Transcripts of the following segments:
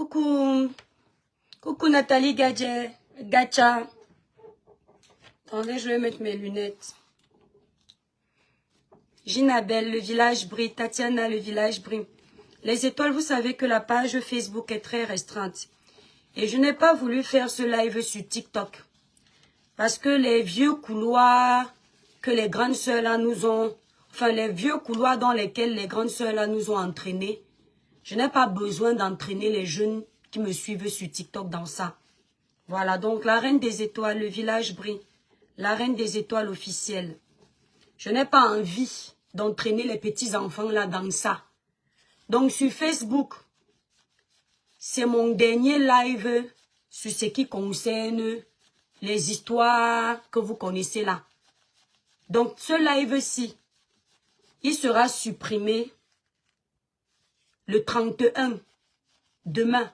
Coucou. Coucou Nathalie Gacha. Attendez, je vais mettre mes lunettes. Ginabel, le village brille. Tatiana, le village brille. Les étoiles, vous savez que la page Facebook est très restreinte. Et je n'ai pas voulu faire ce live sur TikTok. Parce que les vieux couloirs que les grandes sœurs là nous ont... Enfin, les vieux couloirs dans lesquels les grandes sœurs là nous ont entraînés. Je n'ai pas besoin d'entraîner les jeunes qui me suivent sur TikTok dans ça. Voilà, donc la reine des étoiles, le village brille. La reine des étoiles officielle. Je n'ai pas envie d'entraîner les petits-enfants là dans ça. Donc sur Facebook, c'est mon dernier live sur ce qui concerne les histoires que vous connaissez là. Donc ce live-ci, il sera supprimé le 31, demain.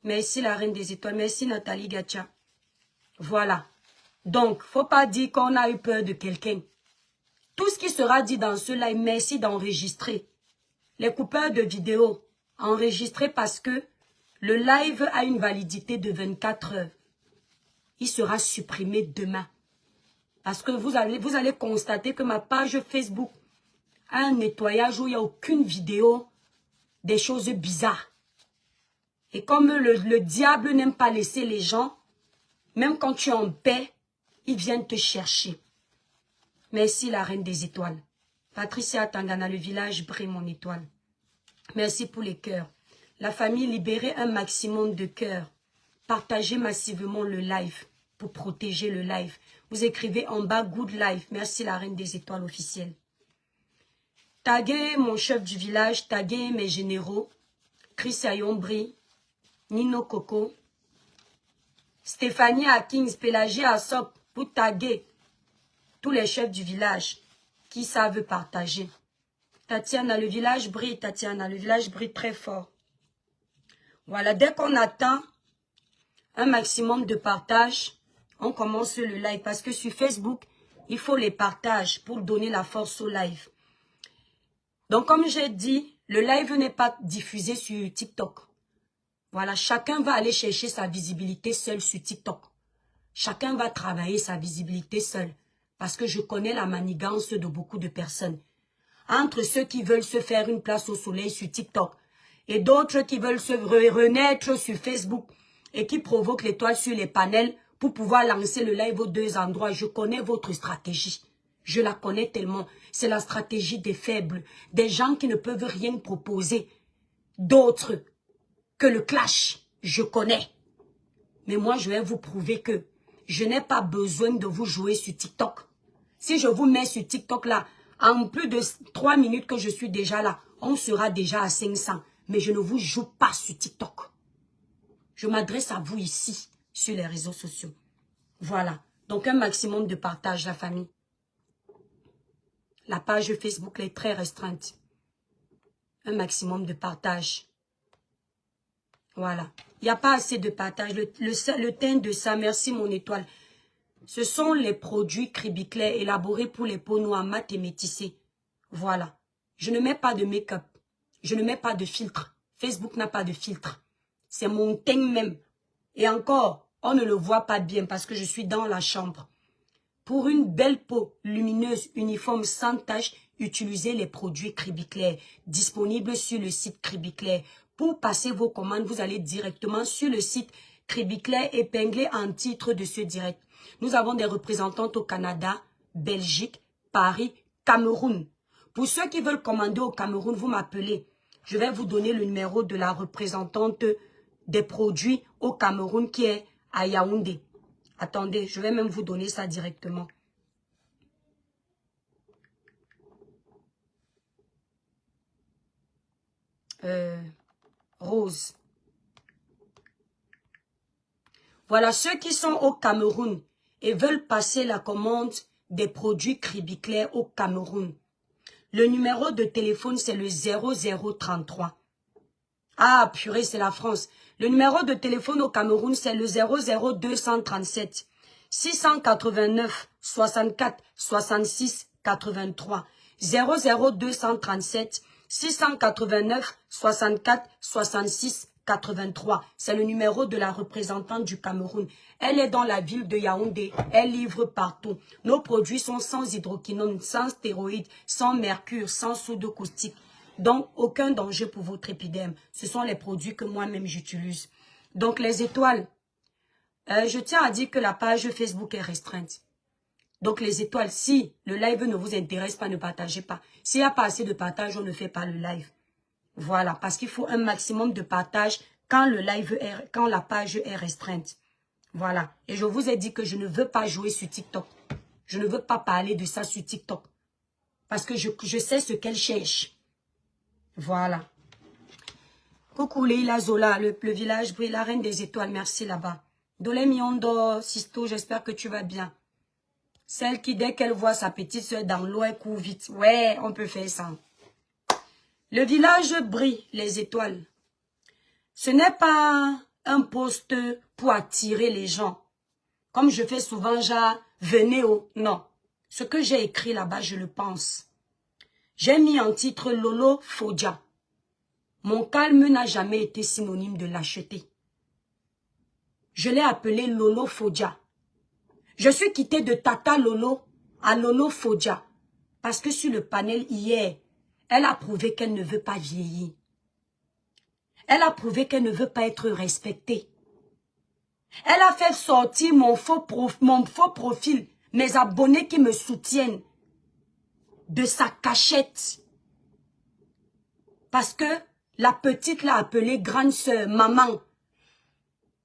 Merci la reine des étoiles, merci Nathalie Gacha. Voilà. Donc, faut pas dire qu'on a eu peur de quelqu'un. Tout ce qui sera dit dans ce live, merci d'enregistrer. Les coupeurs de vidéos, enregistrez parce que le live a une validité de 24 heures. Il sera supprimé demain. Parce que vous allez constater que ma page Facebook a un nettoyage où il n'y a aucune vidéo des choses bizarres. Et comme le diable n'aime pas laisser les gens, même quand tu es en paix, ils viennent te chercher. Merci la reine des étoiles. Patricia Tangana, le village brille mon étoile. Merci pour les cœurs. La famille, libérez un maximum de cœurs. Partagez massivement le live pour protéger le live. Vous écrivez en bas good live. Merci la reine des étoiles officielle. Taguez mon chef du village, taguez mes généraux. Chris Ayombri, Nino Coco, Stéphanie Akins, Pélagie Assop, pour taguer tous les chefs du village qui savent partager. Tatiana, le village brille, Tatiana, le village brille très fort. Voilà, dès qu'on attend un maximum de partage, on commence le live. Parce que sur Facebook, il faut les partages pour donner la force au live. Donc, comme j'ai dit, le live n'est pas diffusé sur TikTok. Voilà, chacun va aller chercher sa visibilité seul sur TikTok. Chacun va travailler sa visibilité seul. Parce que je connais la manigance de beaucoup de personnes. Entre ceux qui veulent se faire une place au soleil sur TikTok et d'autres qui veulent se renaître sur Facebook et qui provoquent l'étoile sur les panels pour pouvoir lancer le live aux deux endroits. Je connais votre stratégie. Je la connais tellement. C'est la stratégie des faibles, des gens qui ne peuvent rien proposer. D'autres que le clash, je connais. Mais moi, je vais vous prouver que je n'ai pas besoin de vous jouer sur TikTok. Si je vous mets sur TikTok là, en plus de 3 minutes que je suis déjà là, on sera déjà à 500. Mais je ne vous joue pas sur TikTok. Je m'adresse à vous ici, sur les réseaux sociaux. Voilà. Donc un maximum de partage, la famille. La page Facebook est très restreinte. Un maximum de partage. Voilà. Il n'y a pas assez de partage. Le teint de ça, merci mon étoile. Ce sont les produits Cribiclair élaborés pour les peaux noires, mat et métissées. Voilà. Je ne mets pas de make-up. Je ne mets pas de filtre. Facebook n'a pas de filtre. C'est mon teint même. Et encore, on ne le voit pas bien parce que je suis dans la chambre. Pour une belle peau lumineuse, uniforme, sans tache, utilisez les produits Cribiclair disponibles sur le site Cribiclair. Pour passer vos commandes, vous allez directement sur le site Cribiclair épinglé en titre de ce direct. Nous avons des représentantes au Canada, Belgique, Paris, Cameroun. Pour ceux qui veulent commander au Cameroun, vous m'appelez. Je vais vous donner le numéro de la représentante des produits au Cameroun qui est à Yaoundé. Attendez, je vais même vous donner ça directement. Rose. Voilà, ceux qui sont au Cameroun et veulent passer la commande des produits Cribiclair au Cameroun. Le numéro de téléphone, c'est le 0033. Ah, purée, c'est la France. Le numéro de téléphone au Cameroun, c'est le 00237 689 64 66 83. 00237 689 64 66 83. C'est le numéro de la représentante du Cameroun. Elle est dans la ville de Yaoundé. Elle livre partout. Nos produits sont sans hydroquinone, sans stéroïdes, sans mercure, sans soude caustique. Donc, aucun danger pour votre épiderme. Ce sont les produits que moi-même j'utilise. Donc, les étoiles. Je tiens à dire que la page Facebook est restreinte. Donc, les étoiles, si le live ne vous intéresse pas, ne partagez pas. S'il n'y a pas assez de partage, on ne fait pas le live. Voilà, parce qu'il faut un maximum de partage quand quand la page est restreinte. Voilà. Et je vous ai dit que je ne veux pas jouer sur TikTok. Je ne veux pas parler de ça sur TikTok. Parce que je sais ce qu'elle cherche. Voilà. Coucou Leila Zola, le village brille, la reine des étoiles, merci là-bas. Dole Miondo, Sisto, j'espère que tu vas bien. Celle qui, dès qu'elle voit sa petite soeur dans l'eau, elle court vite. Ouais, on peut faire ça. Le village brille, les étoiles. Ce n'est pas un poste pour attirer les gens. Comme je fais souvent, genre, venez au... Non. Ce que j'ai écrit là-bas, je le pense. J'ai mis en titre Lolo Fodja. Mon calme n'a jamais été synonyme de lâcheté. Je l'ai appelé Lolo Fodja. Je suis quittée de Tata Lolo à Lolo Fodja. Parce que sur le panel hier, elle a prouvé qu'elle ne veut pas vieillir. Elle a prouvé qu'elle ne veut pas être respectée. Elle a fait sortir mon faux profil, mes abonnés qui me soutiennent, de sa cachette. Parce que la petite l'a appelée grande sœur, maman.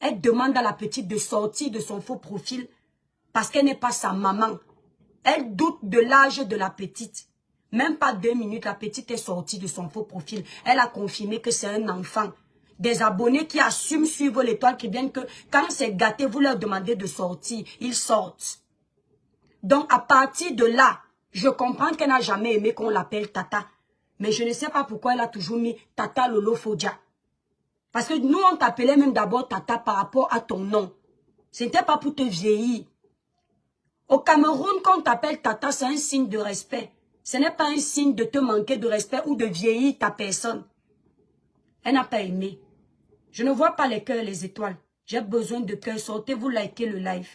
Elle demande à la petite de sortir de son faux profil parce qu'elle n'est pas sa maman. Elle doute de l'âge de la petite. Même pas 2 minutes, la petite est sortie de son faux profil. Elle a confirmé que c'est un enfant. Des abonnés qui assument suivre l'étoile qui viennent que quand c'est gâté, vous leur demandez de sortir. Ils sortent. Donc à partir de là, je comprends qu'elle n'a jamais aimé qu'on l'appelle Tata. Mais je ne sais pas pourquoi elle a toujours mis Tata Lolo Fodja. Parce que nous, on t'appelait même d'abord Tata par rapport à ton nom. Ce n'était pas pour te vieillir. Au Cameroun, quand on t'appelle Tata, c'est un signe de respect. Ce n'est pas un signe de te manquer de respect ou de vieillir ta personne. Elle n'a pas aimé. Je ne vois pas les cœurs, les étoiles. J'ai besoin de cœurs. Sortez-vous, likez le live.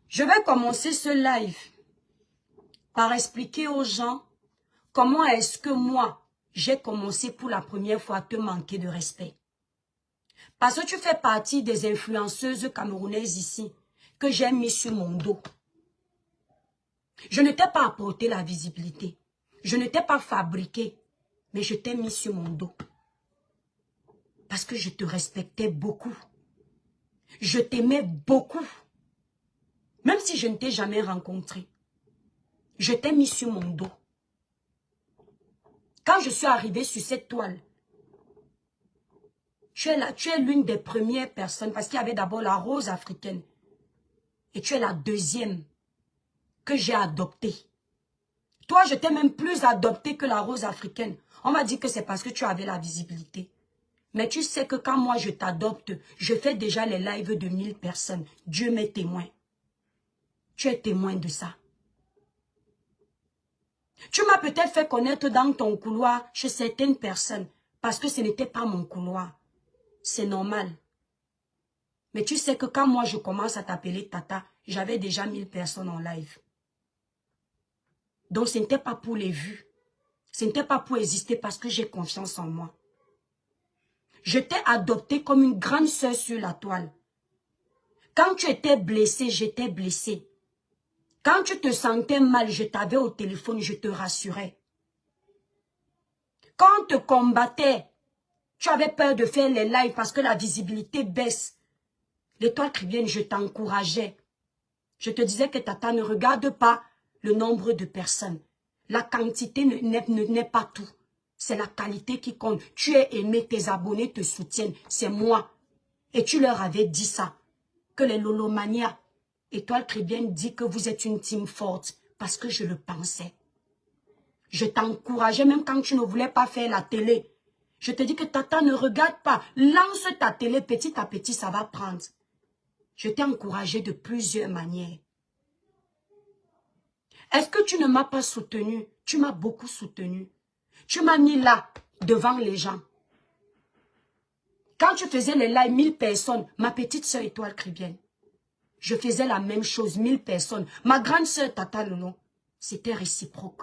Je vais commencer ce live par expliquer aux gens comment est-ce que moi, j'ai commencé pour la première fois à te manquer de respect. Parce que tu fais partie des influenceuses camerounaises ici que j'ai mis sur mon dos. Je ne t'ai pas apporté la visibilité. Je ne t'ai pas fabriqué, mais je t'ai mis sur mon dos. Parce que je te respectais beaucoup. Je t'aimais beaucoup. Même si je ne t'ai jamais rencontré. Je t'ai mis sur mon dos. Quand je suis arrivée sur cette toile, tu es l'une des premières personnes, parce qu'il y avait d'abord la rose africaine. Et tu es la deuxième que j'ai adoptée. Toi, je t'ai même plus adoptée que la rose africaine. On m'a dit que c'est parce que tu avais la visibilité. Mais tu sais que quand moi je t'adopte, je fais déjà les lives de 1000 personnes. Dieu m'est témoin. Tu es témoin de ça. Tu m'as peut-être fait connaître dans ton couloir chez certaines personnes parce que ce n'était pas mon couloir. C'est normal. Mais tu sais que quand moi je commence à t'appeler Tata, j'avais déjà 1000 personnes en live. Donc ce n'était pas pour les vues. Ce n'était pas pour exister parce que j'ai confiance en moi. Je t'ai adopté comme une grande sœur sur la toile. Quand tu étais blessé, j'étais blessé. Quand tu te sentais mal, je t'avais au téléphone, je te rassurais. Quand on te combattait, tu avais peur de faire les lives parce que la visibilité baisse. L'étoile chrétienne, je t'encourageais. Je te disais que Tata ne regarde pas le nombre de personnes. La quantité n'est pas tout. C'est la qualité qui compte. Tu es aimé, tes abonnés te soutiennent. C'est moi. Et tu leur avais dit ça. Que les Lolomania, Étoile chrétienne dit que vous êtes une team forte. Parce que je le pensais. Je t'encourageais même quand tu ne voulais pas faire la télé. Je te dis que Tata ne regarde pas. Lance ta télé petit à petit, ça va prendre. Je t'ai encouragé de plusieurs manières. Est-ce que tu ne m'as pas soutenu? Tu m'as beaucoup soutenu. Tu m'as mis là, devant les gens. Quand tu faisais les lives, 1000 personnes, ma petite soeur Étoile Caribbeenne, je faisais la même chose, 1000 personnes. Ma grande soeur Tata Lolo, c'était réciproque.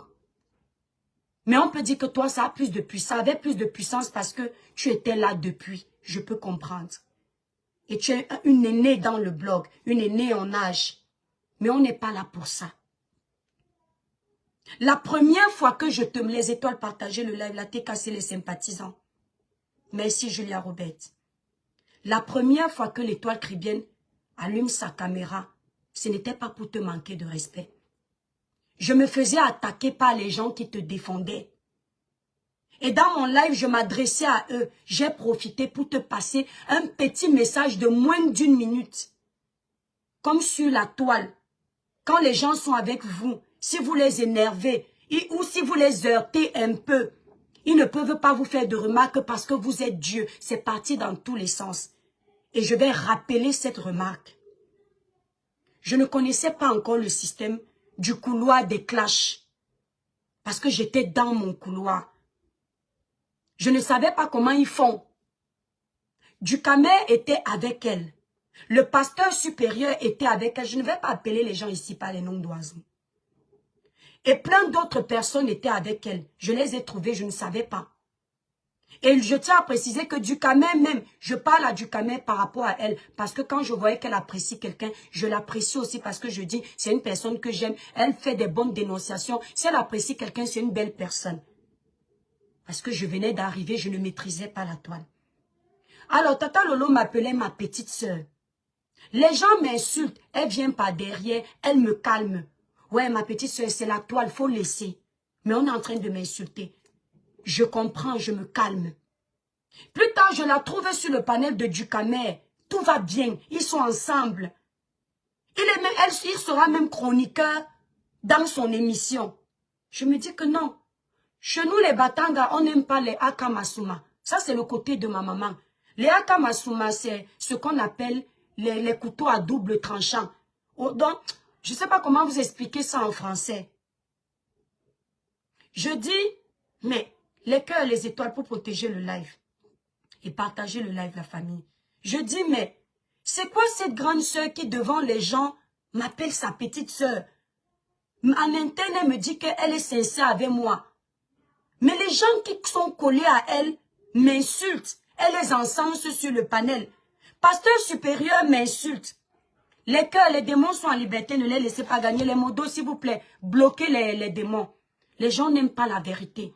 Mais on peut dire que toi, ça a plus de puissance, ça avait plus de puissance parce que tu étais là depuis. Je peux comprendre. Et tu es une aînée dans le blog, une aînée en âge. Mais on n'est pas là pour ça. La première fois que je te les étoiles partager le live, là, t'es cassé les sympathisants. Merci Julia Robert. La première fois que l'Étoile Caribbeenne allume sa caméra, ce n'était pas pour te manquer de respect. Je me faisais attaquer par les gens qui te défendaient. Et dans mon live, je m'adressais à eux. J'ai profité pour te passer un petit message de moins d'1 minute. Comme sur la toile. Quand les gens sont avec vous, si vous les énervez ou si vous les heurtez un peu, ils ne peuvent pas vous faire de remarques parce que vous êtes Dieu. C'est parti dans tous les sens. Et je vais rappeler cette remarque. Je ne connaissais pas encore le système du couloir des clashs. Parce que j'étais dans mon couloir. Je ne savais pas comment ils font. Ducamer était avec elle. Le pasteur supérieur était avec elle. Je ne vais pas appeler les gens ici par les noms d'oiseaux. Et plein d'autres personnes étaient avec elle. Je les ai trouvées, je ne savais pas. Et je tiens à préciser que Ducamer même, je parle à Ducamer par rapport à elle. Parce que quand je voyais qu'elle apprécie quelqu'un, je l'apprécie aussi parce que je dis, c'est une personne que j'aime. Elle fait des bonnes dénonciations. Si elle apprécie quelqu'un, c'est une belle personne. Parce que je venais d'arriver, je ne maîtrisais pas la toile. Alors, Tata Lolo m'appelait ma petite sœur. Les gens m'insultent, elle vient par derrière, elle me calme. Ouais, ma petite sœur, c'est la toile, faut laisser. Mais on est en train de m'insulter. Je comprends, je me calme. Plus tard, je la trouve sur le panel de Ducamer. Tout va bien, ils sont ensemble. Il sera même chroniqueur dans son émission. Je me dis que non. Chez nous, les Batanga, on n'aime pas les Akamasuma. Ça, c'est le côté de ma maman. Les Akamasuma, c'est ce qu'on appelle les couteaux à double tranchant. Donc, je ne sais pas comment vous expliquer ça en français. Je dis, mais les cœurs, les étoiles pour protéger le live. Et partager le live, la famille. Je dis, mais c'est quoi cette grande sœur qui, devant les gens, m'appelle sa petite sœur? En interne, elle me dit qu'elle est sincère avec moi. Mais les gens qui sont collés à elle m'insultent. Elle les encense sur le panel. Pasteur supérieur m'insulte. Les cœurs, les démons sont en liberté, ne les laissez pas gagner. Les modos, s'il vous plaît, bloquez les démons. Les gens n'aiment pas la vérité.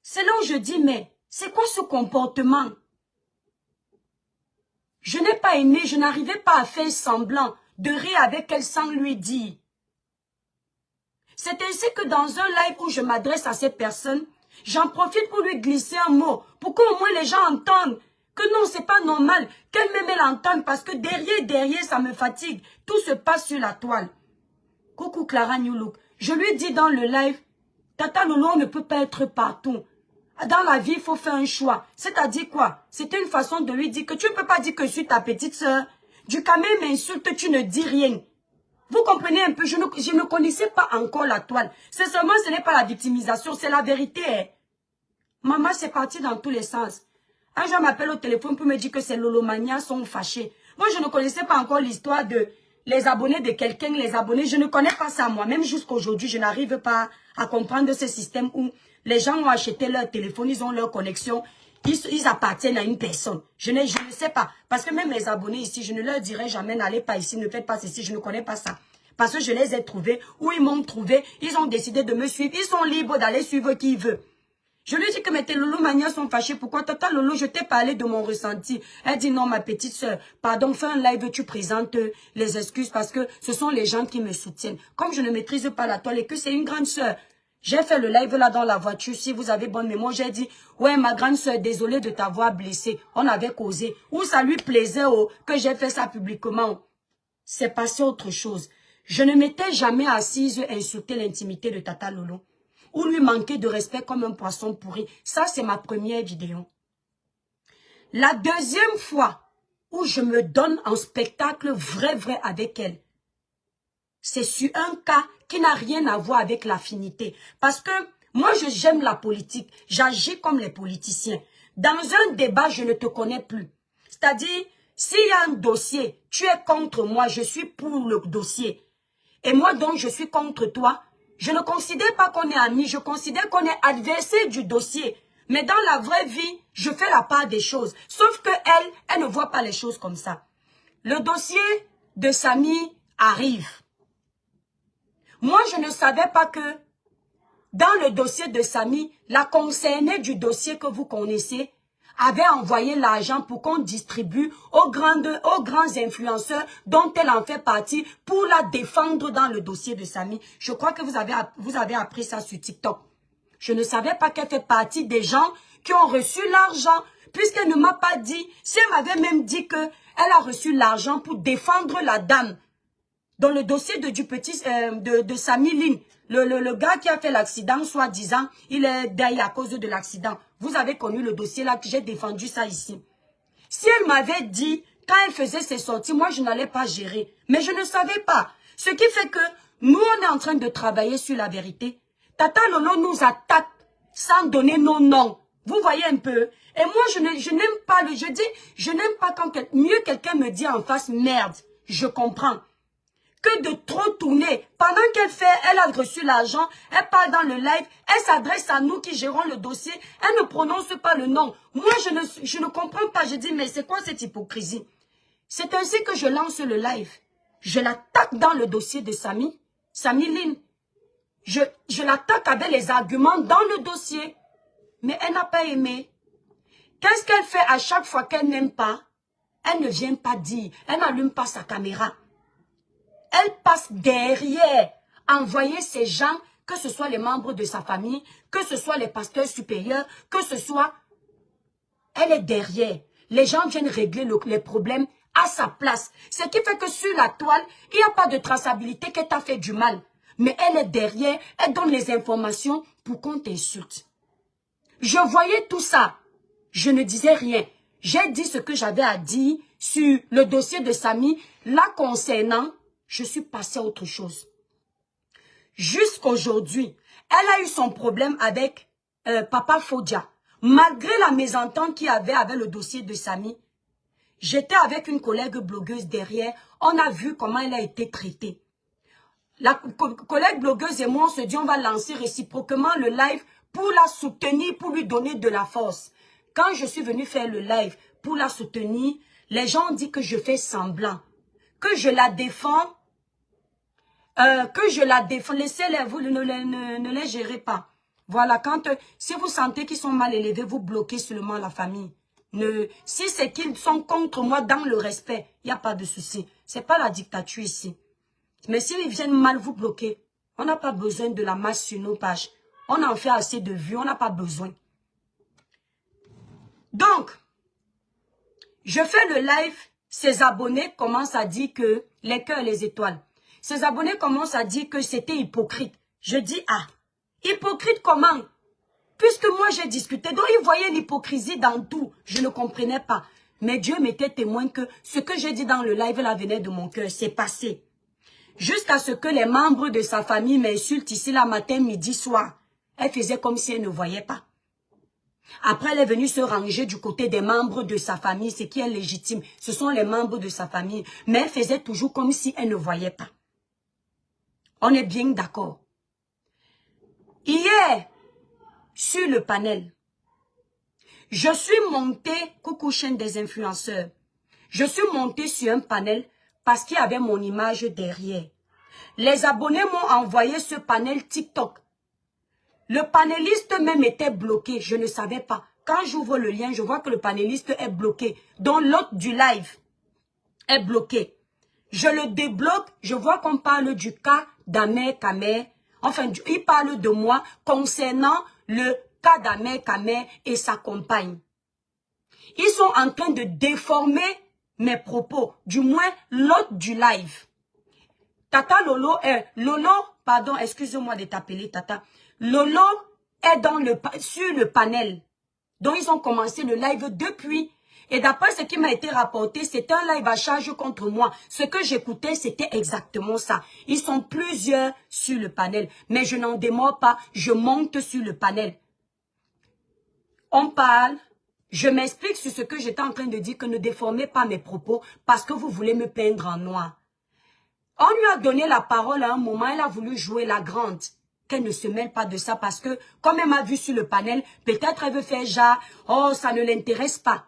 C'est là où je dis, mais c'est quoi ce comportement? Je n'ai pas aimé, je n'arrivais pas à faire semblant de rire avec elle sans lui dire. C'est ainsi que dans un live où je m'adresse à cette personne, j'en profite pour lui glisser un mot, pour qu'au moins les gens entendent que non, c'est pas normal, qu'elle-même elle entende, parce que derrière, ça me fatigue. Tout se passe sur la toile. Coucou Clara New Look. Je lui dis dans le live, Tata Lolo ne peut pas être partout. Dans la vie, il faut faire un choix. C'est-à-dire quoi? C'était une façon de lui dire que tu ne peux pas dire que je suis ta petite soeur. Ducamer m'insulte, tu ne dis rien. Vous comprenez un peu, je ne connaissais pas encore la toile. C'est seulement, ce n'est pas la victimisation, c'est la vérité. Hein. Maman, c'est parti dans tous les sens. Un jour, m'appelle au téléphone pour me dire que ces Lolomania sont fâchés. Moi, je ne connaissais pas encore l'histoire de les abonnés de quelqu'un, les abonnés. Je ne connais pas ça, moi. Même jusqu'à aujourd'hui, je n'arrive pas à comprendre ce système où les gens ont acheté leur téléphone, ils ont leur connexion. Ils appartiennent à une personne. Je ne sais pas. Parce que même mes abonnés ici, je ne leur dirai jamais, n'allez pas ici, ne faites pas ceci, je ne connais pas ça. Parce que je les ai trouvés, ou ils m'ont trouvé, ils ont décidé de me suivre. Ils sont libres d'aller suivre qui veut. Je lui dis que mes Lolomania sont fâchés. Pourquoi? Tata Lolo, je t'ai parlé de mon ressenti. Elle dit non, ma petite soeur, pardon, fais un live, tu présentes les excuses parce que ce sont les gens qui me soutiennent. Comme je ne maîtrise pas la toile et que c'est une grande soeur. J'ai fait le live là dans la voiture. Si vous avez bonne mémoire, j'ai dit, ouais, ma grande soeur, désolée de t'avoir blessée. On avait causé. Ou ça lui plaisait que j'ai fait ça publiquement. C'est passé autre chose. Je ne m'étais jamais assise insulter l'intimité de Tata Lolo. Ou lui manquer de respect comme un poisson pourri. Ça, c'est ma première vidéo. La deuxième fois où je me donne en spectacle vrai avec elle, c'est sur un cas qui n'a rien à voir avec l'affinité. Parce que Moi, j'aime la politique. J'agis comme les politiciens. Dans un débat, je ne te connais plus. C'est-à-dire, s'il y a un dossier, tu es contre moi, je suis pour le dossier. Et moi, donc, je suis contre toi. Je ne considère pas qu'on est amis, je considère qu'on est adversaire du dossier. Mais dans la vraie vie, je fais la part des choses. Sauf que elle ne voit pas les choses comme ça. Le dossier de Samy arrive. Moi, je ne savais pas que dans le dossier de Samy, la concernée du dossier que vous connaissez avait envoyé l'argent pour qu'on distribue aux grands influenceurs dont elle en fait partie pour la défendre dans le dossier de Samy. Je crois que vous avez appris ça sur TikTok. Je ne savais pas qu'elle fait partie des gens qui ont reçu l'argent, puisqu'elle ne m'a pas dit. Si elle m'avait même dit qu'elle a reçu l'argent pour défendre la dame, dans le dossier de Samy Lin, le gars qui a fait l'accident, soi-disant, il est derrière à cause de l'accident. Vous avez connu le dossier là, que j'ai défendu ça ici. Si elle m'avait dit, quand elle faisait ses sorties, moi je n'allais pas gérer. Mais je ne savais pas. Ce qui fait que nous, on est en train de travailler sur la vérité. Tata Lolo nous attaque sans donner nos noms. Vous voyez un peu. Et moi, je n'aime pas je n'aime pas quand mieux quelqu'un me dit en face, merde, je comprends. Que de trop tourner. Pendant elle a reçu l'argent, elle parle dans le live, elle s'adresse à nous qui gérons le dossier, elle ne prononce pas le nom. Moi, je ne comprends pas. Je dis, mais c'est quoi cette hypocrisie? C'est ainsi que je lance le live. Je l'attaque dans le dossier de Samy Lin. Je l'attaque avec les arguments dans le dossier. Mais elle n'a pas aimé. Qu'est-ce qu'elle fait à chaque fois qu'elle n'aime pas? Elle ne vient pas dire. Elle n'allume pas sa caméra. Elle passe derrière, envoyer ces gens, que ce soit les membres de sa famille, que ce soit les pasteurs supérieurs, que ce soit... Elle est derrière. Les gens viennent régler les problèmes à sa place. Ce qui fait que sur la toile, il n'y a pas de traçabilité qu'elle t'a fait du mal. Mais elle est derrière, elle donne les informations pour qu'on t'insulte. Je voyais tout ça. Je ne disais rien. J'ai dit ce que j'avais à dire sur le dossier de Samy. Là concernant, je suis passée à autre chose. Jusqu'aujourd'hui, elle a eu son problème avec Papa Fodia. Malgré la mésentente qu'il y avait avec le dossier de Samy, j'étais avec une collègue blogueuse derrière. On a vu comment elle a été traitée. La collègue blogueuse et moi, on se dit on va lancer réciproquement le live pour la soutenir, pour lui donner de la force. Quand je suis venue faire le live pour la soutenir, les gens ont dit que je fais semblant, que je la défends, laissez-les, vous ne les gérez pas. Voilà, si vous sentez qu'ils sont mal élevés, vous bloquez seulement la famille. Si c'est qu'ils sont contre moi dans le respect, il n'y a pas de souci. C'est pas la dictature ici. Mais s'ils viennent mal vous bloquer, on n'a pas besoin de la masse sur nos pages. On en fait assez de vues, on n'a pas besoin. Donc, je fais le live, ses abonnés commencent à dire que les cœurs et les étoiles. Ses abonnés commencent à dire que c'était hypocrite. Je dis, ah, hypocrite comment? Puisque moi j'ai discuté, donc ils voyaient l'hypocrisie dans tout. Je ne comprenais pas. Mais Dieu m'était témoin que ce que j'ai dit dans le live là venait de mon cœur. C'est passé. Jusqu'à ce que les membres de sa famille m'insultent ici la matin, midi, soir. Elle faisait comme si elle ne voyait pas. Après, elle est venue se ranger du côté des membres de sa famille, ce qui est légitime. Ce sont les membres de sa famille. Mais elle faisait toujours comme si elle ne voyait pas. On est bien d'accord. Hier, sur le panel, je suis montée, coucou chaîne des influenceurs, je suis montée sur un panel parce qu'il y avait mon image derrière. Les abonnés m'ont envoyé ce panel TikTok. Le panéliste même était bloqué, je ne savais pas. Quand j'ouvre le lien, je vois que le panéliste est bloqué. Donc l'autre du live est bloqué. Je le débloque, je vois qu'on parle du cas d'Ahmed Kamer. Enfin, il parle de moi concernant le cas d'Ahmed Kamer et sa compagne. Ils sont en train de déformer mes propos, du moins l'autre du live. Tata Lolo pardon, excusez-moi de t'appeler Tata. Lolo est sur le panel. Donc ils ont commencé le live depuis. Et d'après ce qui m'a été rapporté, c'était un live à charge contre moi. Ce que j'écoutais, c'était exactement ça. Ils sont plusieurs sur le panel. Mais je n'en démords pas, je monte sur le panel. On parle, je m'explique sur ce que j'étais en train de dire, que ne déformez pas mes propos parce que vous voulez me peindre en noir. On lui a donné la parole à un moment, elle a voulu jouer la grande. Qu'elle ne se mêle pas de ça parce que, comme elle m'a vu sur le panel, peut-être elle veut faire genre, oh, ça ne l'intéresse pas.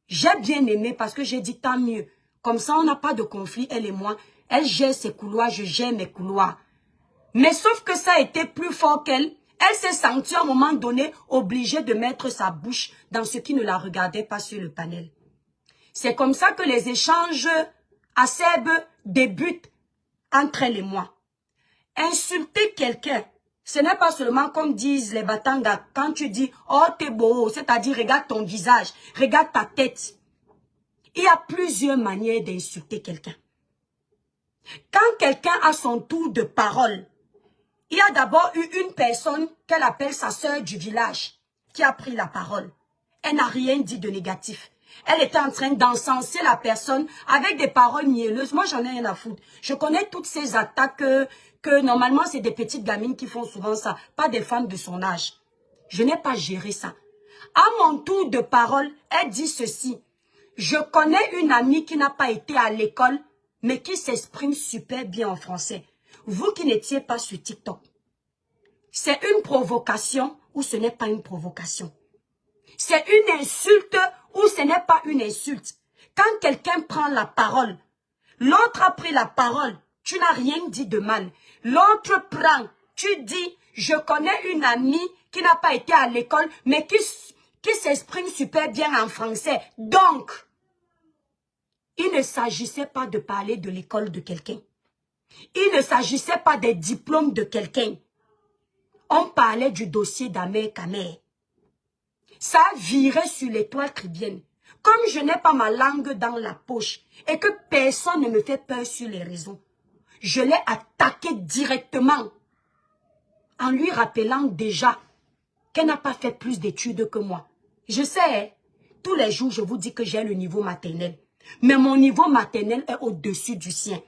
J'ai bien aimé parce que j'ai dit tant mieux. Comme ça, on n'a pas de conflit, elle et moi. Elle gère ses couloirs, je gère mes couloirs. Mais sauf que ça a été plus fort qu'elle. Elle s'est sentie à un moment donné obligée de mettre sa bouche dans ce qui ne la regardait pas sur le panel. C'est comme ça que les échanges acerbes débutent entre elle et moi. Insulter quelqu'un, ce n'est pas seulement comme disent les Batanga, quand tu dis « Oh, t'es beau », c'est-à-dire « Regarde ton visage, regarde ta tête ». Il y a plusieurs manières d'insulter quelqu'un. Quand quelqu'un a son tour de parole, il y a d'abord eu une personne qu'elle appelle sa sœur du village qui a pris la parole. Elle n'a rien dit de négatif. Elle était en train d'encenser la personne avec des paroles mielleuses. Moi, j'en ai rien à foutre. Je connais toutes ces attaques que normalement, c'est des petites gamines qui font souvent ça, pas des femmes de son âge. Je n'ai pas géré ça. À mon tour de parole, elle dit ceci. Je connais une amie qui n'a pas été à l'école, mais qui s'exprime super bien en français. Vous qui n'étiez pas sur TikTok, c'est une provocation ou ce n'est pas une provocation? C'est une insulte ou ce n'est pas une insulte? Quand quelqu'un prend la parole, l'autre a pris la parole, tu n'as rien dit de mal. L'autre prend, tu dis, je connais une amie qui n'a pas été à l'école, mais qui s'exprime super bien en français. Donc, il ne s'agissait pas de parler de l'école de quelqu'un. Il ne s'agissait pas des diplômes de quelqu'un. On parlait du dossier d'Ahmed Kamer. Ça virait sur l'étoile tribienne. Comme je n'ai pas ma langue dans la poche et que personne ne me fait peur sur les réseaux, je l'ai attaqué directement en lui rappelant déjà qu'elle n'a pas fait plus d'études que moi. Je sais, tous les jours je vous dis que j'ai le niveau maternel. Mais mon niveau maternel est au-dessus du sien.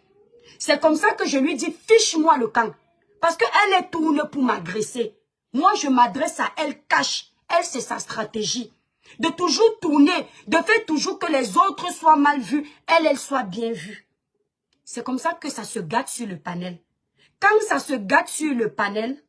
C'est comme ça que je lui dis, fiche-moi le camp. Parce qu'elle est tournée pour m'agresser. Moi, je m'adresse à elle cache. Elle, c'est sa stratégie. De toujours tourner, de faire toujours que les autres soient mal vus. Elle soit bien vue. C'est comme ça que ça se gâte sur le panel. Quand ça se gâte sur le panel,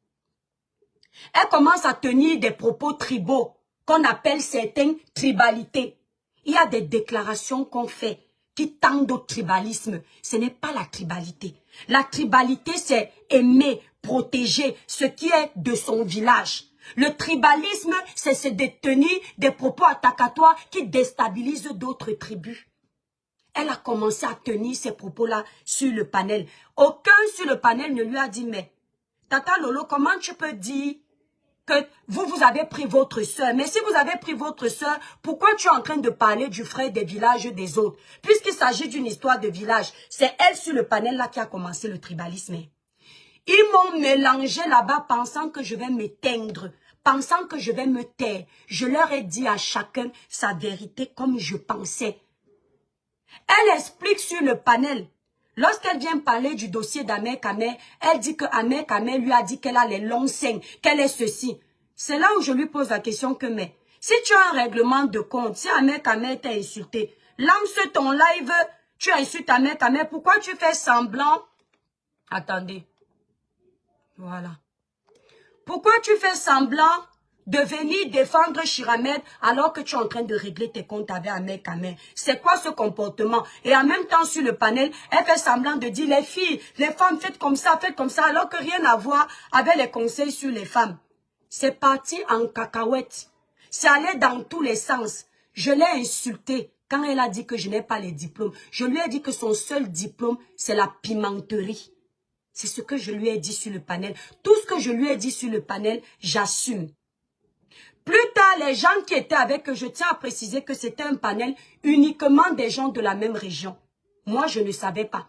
elle commence à tenir des propos tribaux qu'on appelle certaines tribalités. Il y a des déclarations qu'on fait qui tendent au tribalisme. Ce n'est pas la tribalité. La tribalité, c'est aimer, protéger ce qui est de son village. Le tribalisme, c'est se détenir des propos attacatoires qui déstabilisent d'autres tribus. Elle a commencé à tenir ces propos-là sur le panel. Aucun sur le panel ne lui a dit, mais Tata Lolo, comment tu peux dire que vous avez pris votre soeur? Mais si vous avez pris votre soeur, pourquoi tu es en train de parler du frère des villages des autres? Puisqu'il s'agit d'une histoire de village, c'est elle sur le panel là qui a commencé le tribalisme. Ils m'ont mélangé là-bas pensant que je vais m'éteindre, pensant que je vais me taire. Je leur ai dit à chacun sa vérité comme je pensais. Elle explique sur le panel. Lorsqu'elle vient parler du dossier d'Ahmed Kamer, elle dit que Ahmed Kamer lui a dit qu'elle a les longs seins, qu'elle est ceci. C'est là où je lui pose la question que, mais, si tu as un règlement de compte, si Ahmed Kamer t'a insulté, lance ton live, tu insultes Ahmed Kamer, pourquoi tu fais semblant? Attendez. Voilà. Pourquoi tu fais semblant de venir défendre Chiramed alors que tu es en train de régler tes comptes avec Ahmed Kamer? C'est quoi ce comportement? Et en même temps, sur le panel, elle fait semblant de dire, les filles, les femmes, faites comme ça, alors que rien à voir avec les conseils sur les femmes. C'est parti en cacahuète. C'est allé dans tous les sens. Je l'ai insultée quand elle a dit que je n'ai pas les diplômes. Je lui ai dit que son seul diplôme, c'est la pimenterie. C'est ce que je lui ai dit sur le panel. Tout ce que je lui ai dit sur le panel, j'assume. Plus tard, les gens qui étaient avec eux, je tiens à préciser que c'était un panel uniquement des gens de la même région. Moi, je ne savais pas.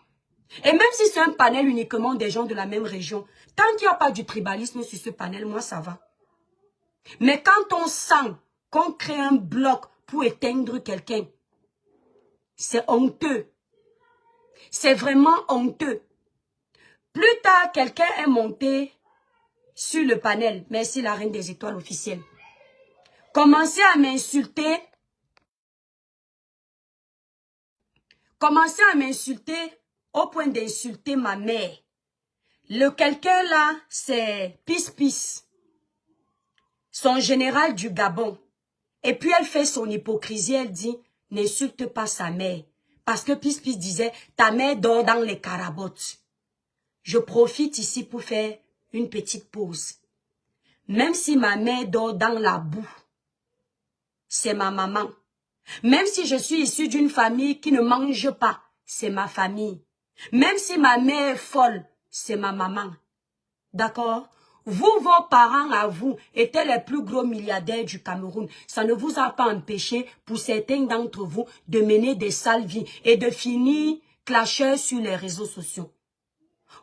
Et même si c'est un panel uniquement des gens de la même région, tant qu'il n'y a pas du tribalisme sur ce panel, moi, ça va. Mais quand on sent qu'on crée un bloc pour éteindre quelqu'un, C'est honteux. C'est vraiment honteux. Plus tard, quelqu'un est monté sur le panel. Merci la reine des étoiles officielle. Commencez à m'insulter. Commencez à m'insulter au point d'insulter ma mère. Le quelqu'un là, c'est Pis, son général du Gabon. Et puis elle fait son hypocrisie, elle dit, n'insulte pas sa mère. Parce que Pis disait, ta mère dort dans les carabottes. Je profite ici pour faire une petite pause. Même si ma mère dort dans la boue, c'est ma maman. Même si je suis issue d'une famille qui ne mange pas, c'est ma famille. Même si ma mère est folle, c'est ma maman. D'accord? Vous, vos parents à vous, étaient les plus gros milliardaires du Cameroun. Ça ne vous a pas empêché, pour certains d'entre vous, de mener des sales vies et de finir clasheurs sur les réseaux sociaux.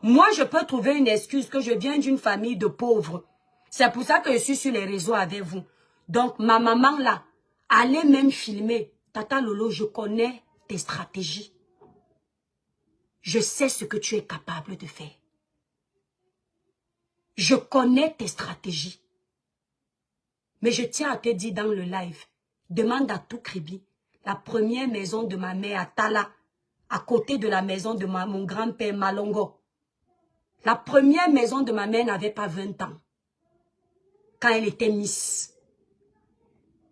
Moi, je peux trouver une excuse que je viens d'une famille de pauvres. C'est pour ça que je suis sur les réseaux avec vous. Donc, ma maman là, allez même filmer. Tata Lolo, je connais tes stratégies. Je sais ce que tu es capable de faire. Je connais tes stratégies. Mais je tiens à te dire dans le live, demande à tout Kribi, la première maison de ma mère à Tala, à côté de la maison de mon grand-père Malongo. La première maison de ma mère n'avait pas 20 ans, quand elle était Miss.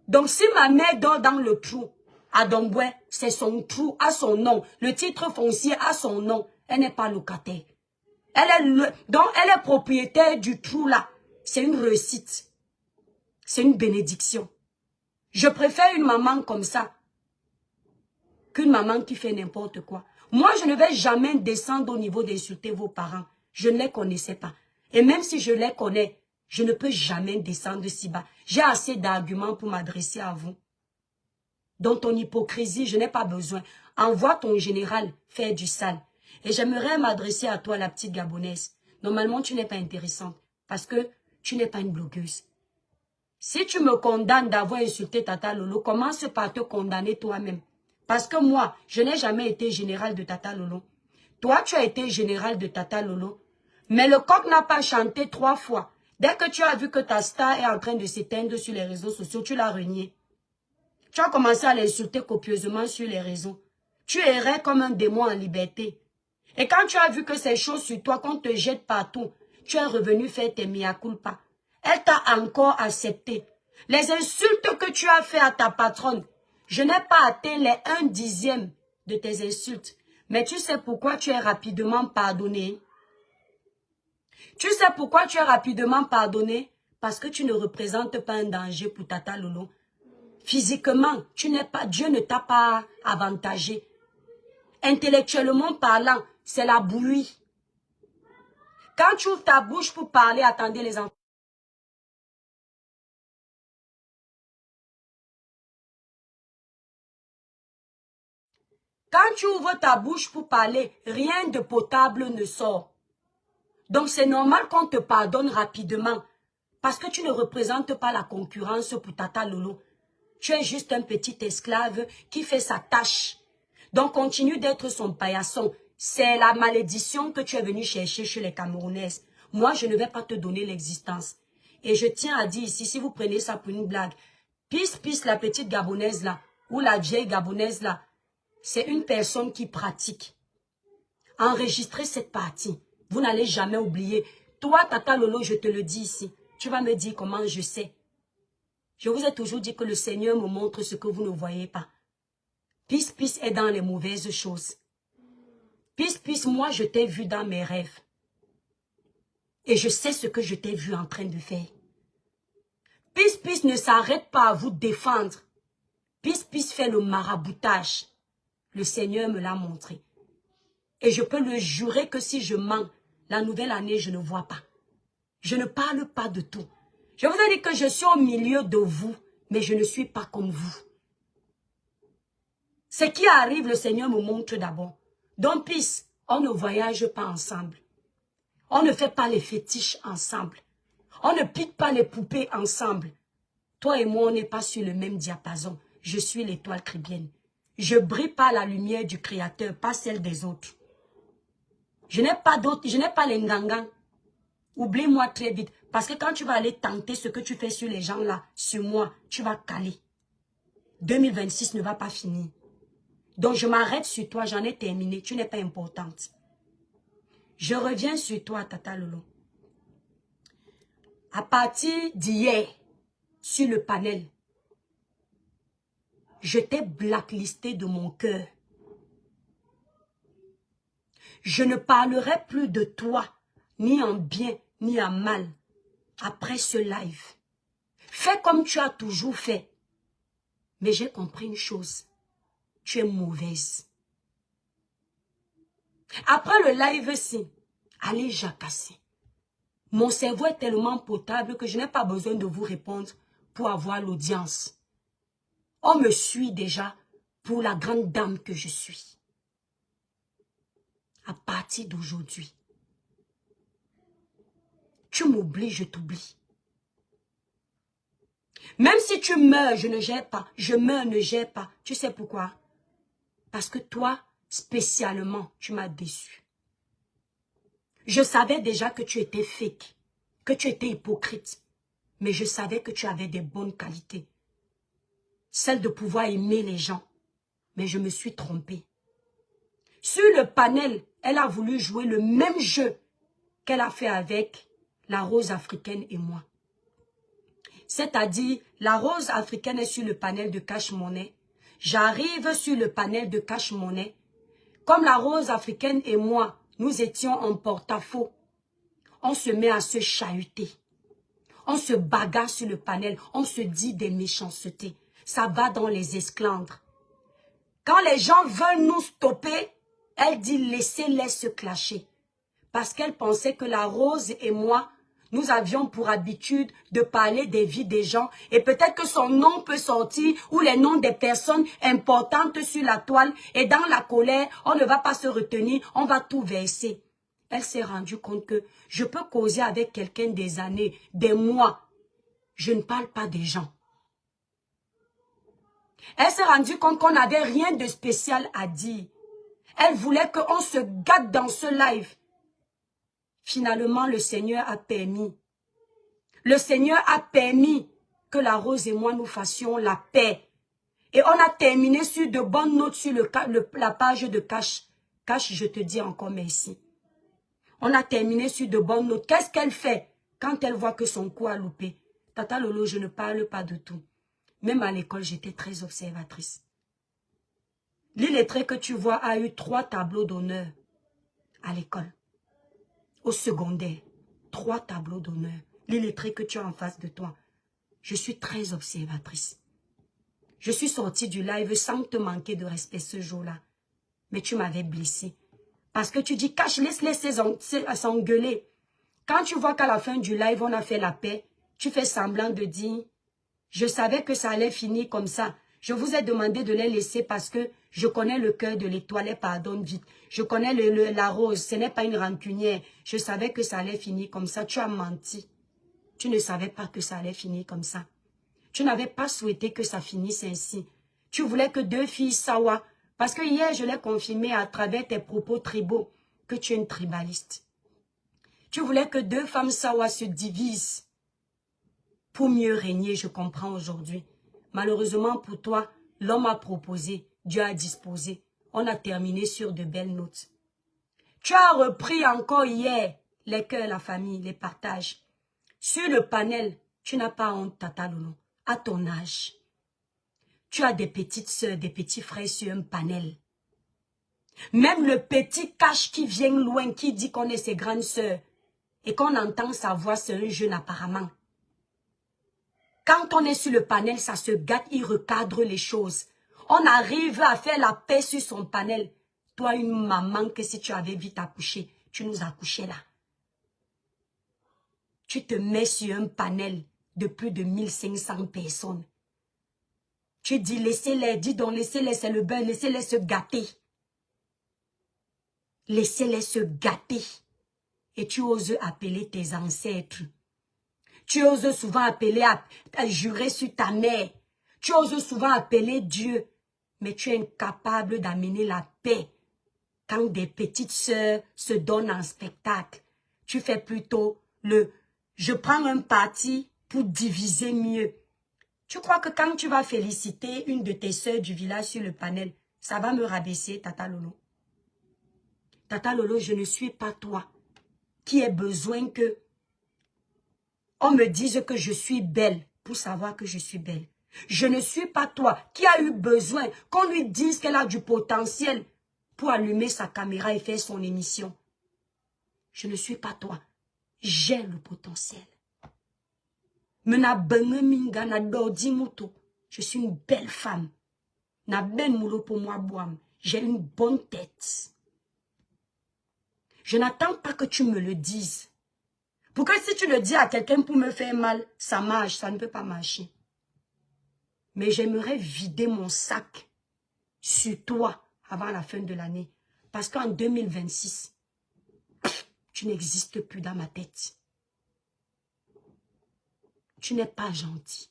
Donc si ma mère dort dans le trou, à Domboué, c'est son trou, à son nom. Le titre foncier a son nom. Elle n'est pas locataire. Donc elle est propriétaire du trou là. C'est une réussite. C'est une bénédiction. Je préfère une maman comme ça qu'une maman qui fait n'importe quoi. Moi, je ne vais jamais descendre au niveau d'insulter vos parents. Je ne les connaissais pas. Et même si je les connais, je ne peux jamais descendre si bas. J'ai assez d'arguments pour m'adresser à vous. Dans ton hypocrisie, je n'ai pas besoin. Envoie ton général faire du sale. Et j'aimerais m'adresser à toi, la petite Gabonaise. Normalement, tu n'es pas intéressante parce que tu n'es pas une blogueuse. Si tu me condamnes d'avoir insulté Tata Lolo, commence par te condamner toi-même. Parce que moi, je n'ai jamais été général de Tata Lolo. Toi, tu as été général de Tata Lolo. Mais le coq n'a pas chanté 3 fois. Dès que tu as vu que ta star est en train de s'éteindre sur les réseaux sociaux, tu l'as renié. Tu as commencé à l'insulter copieusement sur les réseaux. Tu errais comme un démon en liberté. Et quand tu as vu que ces choses sur toi, qu'on te jette partout, tu es revenu faire tes mea culpa. Elle t'a encore accepté. Les insultes que tu as fait à ta patronne, je n'ai pas atteint les 1/10 de tes insultes. Mais tu sais pourquoi tu es rapidement pardonné? Tu sais pourquoi tu es rapidement pardonné? Parce que tu ne représentes pas un danger pour Tata Lolo. Physiquement, Dieu ne t'a pas avantagé. Intellectuellement parlant, c'est la bouillie. Quand tu ouvres ta bouche pour parler, attendez les enfants. Quand tu ouvres ta bouche pour parler, rien de potable ne sort. Donc c'est normal qu'on te pardonne rapidement. Parce que tu ne représentes pas la concurrence pour Tata Lolo. Tu es juste un petit esclave qui fait sa tâche. Donc continue d'être son paillasson. C'est la malédiction que tu es venu chercher chez les Camerounaises. Moi, je ne vais pas te donner l'existence. Et je tiens à dire ici, si vous prenez ça pour une blague, Pis, la petite Gabonaise là, ou la vieille Gabonaise là, c'est une personne qui pratique. Enregistrez cette partie. Vous n'allez jamais oublier. Toi, Tata Lolo, je te le dis ici. Tu vas me dire comment je sais. Je vous ai toujours dit que le Seigneur me montre ce que vous ne voyez pas. Pis est dans les mauvaises choses. Pis, moi, je t'ai vu dans mes rêves. Et je sais ce que je t'ai vu en train de faire. Pis ne s'arrête pas à vous défendre. Pis fait le maraboutage. Le Seigneur me l'a montré. Et je peux le jurer que si je mens, la nouvelle année, je ne vois pas. Je ne parle pas de tout. Je vous ai dit que je suis au milieu de vous, mais je ne suis pas comme vous. Ce qui arrive, le Seigneur me montre d'abord. Donc, Pis, on ne voyage pas ensemble. On ne fait pas les fétiches ensemble. On ne pique pas les poupées ensemble. Toi et moi, on n'est pas sur le même diapason. Je suis l'étoile cribienne. Je brille par la lumière du Créateur, pas celle des autres. Je n'ai pas d'autres, je n'ai pas les ngangans. Oublie-moi très vite. Parce que quand tu vas aller tenter ce que tu fais sur les gens là, sur moi, tu vas caler. 2026 ne va pas finir. Donc je m'arrête sur toi, j'en ai terminé. Tu n'es pas importante. Je reviens sur toi, Tata Lolo. À partir d'hier, sur le panel, je t'ai blacklisté de mon cœur. Je ne parlerai plus de toi, ni en bien, ni en mal, après ce live. Fais comme tu as toujours fait. Mais j'ai compris une chose. Tu es mauvaise. Après le live-ci, allez jacasser. Mon cerveau est tellement potable que je n'ai pas besoin de vous répondre pour avoir l'audience. On me suit déjà pour la grande dame que je suis. À partir d'aujourd'hui, tu m'oublies, je t'oublie. Même si tu meurs, je ne gère pas. Je meurs, ne gère pas. Tu sais pourquoi? Parce que toi, spécialement, tu m'as déçu. Je savais déjà que tu étais fake, que tu étais hypocrite. Mais je savais que tu avais des bonnes qualités. Celle de pouvoir aimer les gens. Mais je me suis trompée. Sur le panel, elle a voulu jouer le même jeu qu'elle a fait avec la rose africaine et moi. C'est-à-dire, la rose africaine est sur le panel de Cash Money. J'arrive sur le panel de Cash Money. Comme la rose africaine et moi, nous étions en porte-à-faux. On se met à se chahuter. On se bagarre sur le panel. On se dit des méchancetés. Ça va dans les esclandres. Quand les gens veulent nous stopper, elle dit laissez-les se clasher. Parce qu'elle pensait que la rose et moi, nous avions pour habitude de parler des vies des gens. Et peut-être que son nom peut sortir ou les noms des personnes importantes sur la toile. Et dans la colère, on ne va pas se retenir, on va tout verser. Elle s'est rendue compte que je peux causer avec quelqu'un des années, des mois. Je ne parle pas des gens. Elle s'est rendue compte qu'on n'avait rien de spécial à dire. Elle voulait qu'on se gâte dans ce live. Finalement, le Seigneur a permis. Le Seigneur a permis que la rose et moi nous fassions la paix. Et on a terminé sur de bonnes notes sur la page de Cash. Cash, je te dis encore merci. On a terminé sur de bonnes notes. Qu'est-ce qu'elle fait quand elle voit que son coup a loupé? Tata Lolo, je ne parle pas de tout. Même à l'école, j'étais très observatrice. L'illettré que tu vois a eu 3 tableaux d'honneur à l'école. Au secondaire, 3 tableaux d'honneur. L'illettré que tu as en face de toi. Je suis très observatrice. Je suis sortie du live sans te manquer de respect ce jour-là. Mais tu m'avais blessée. Parce que tu dis, Cash, laisse-les s'engueuler. Quand tu vois qu'à la fin du live, on a fait la paix, tu fais semblant de dire, je savais que ça allait finir comme ça. Je vous ai demandé de les laisser parce que je connais le cœur de l'étoile, elle pardonne vite. Je connais la rose, ce n'est pas une rancunière. Je savais que ça allait finir comme ça. Tu as menti. Tu ne savais pas que ça allait finir comme ça. Tu n'avais pas souhaité que ça finisse ainsi. Tu voulais que 2 filles sawa. Parce que hier, je l'ai confirmé à travers tes propos tribaux que tu es une tribaliste. Tu voulais que 2 femmes sawa se divisent pour mieux régner, je comprends aujourd'hui. Malheureusement pour toi, l'homme a proposé, Dieu a disposé. On a terminé sur de belles notes. Tu as repris encore hier les cœurs, la famille, les partages. Sur le panel, tu n'as pas honte, Tata Lolo, à ton âge. Tu as des petites sœurs, des petits frères sur un panel. Même le petit Cash qui vient loin, qui dit qu'on est ses grandes sœurs, et qu'on entend sa voix, c'est un jeune apparemment. Quand on est sur le panel, ça se gâte, il recadre les choses. On arrive à faire la paix sur son panel. Toi, une maman, que si tu avais vite accouché, tu nous accouchais là. Tu te mets sur un panel de plus de 1500 personnes. Tu dis, laissez-les, dis donc, laissez-les, c'est le beurre, laissez-les se gâter. Laissez-les se gâter. Et tu oses appeler tes ancêtres. Tu oses souvent appeler, à jurer sur ta mère. Tu oses souvent appeler Dieu. mais tu es incapable d'amener la paix. Quand des petites sœurs se donnent en spectacle, tu fais plutôt le « je prends un parti pour diviser mieux ». Tu crois que quand tu vas féliciter une de tes sœurs du village sur le panel, ça va me rabaisser, Tata Lolo? Tata Lolo, je ne suis pas toi qui ai besoin que on me dise que je suis belle pour savoir que je suis belle. Je ne suis pas toi qui a eu besoin qu'on lui dise qu'elle a du potentiel pour allumer sa caméra et faire son émission. Je ne suis pas toi. J'ai le potentiel. Je suis une belle femme. J'ai une bonne tête. Je n'attends pas que tu me le dises. Pour que si tu le dis à quelqu'un pour me faire mal, ça marche, ça ne peut pas marcher. Mais j'aimerais vider mon sac sur toi avant la fin de l'année. Parce qu'en 2026, tu n'existes plus dans ma tête. Tu n'es pas gentil.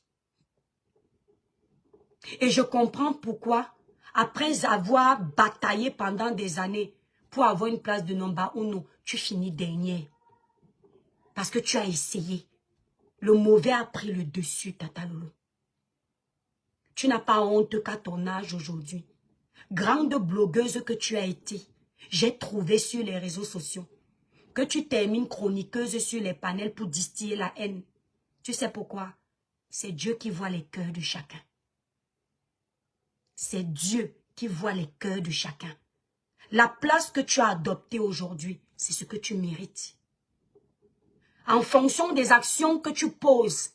Et je comprends pourquoi, après avoir bataillé pendant des années pour avoir une place de number uno, tu finis dernier. Parce que tu as essayé. Le mauvais a pris le dessus, Tata Lolo. Tu n'as pas honte qu'à ton âge aujourd'hui. Grande blogueuse que tu as été, j'ai trouvé sur les réseaux sociaux que tu termines chroniqueuse sur les panels pour distiller la haine. Tu sais pourquoi? C'est Dieu qui voit les cœurs de chacun. C'est Dieu qui voit les cœurs de chacun. La place que tu as adoptée aujourd'hui, c'est ce que tu mérites. En fonction des actions que tu poses,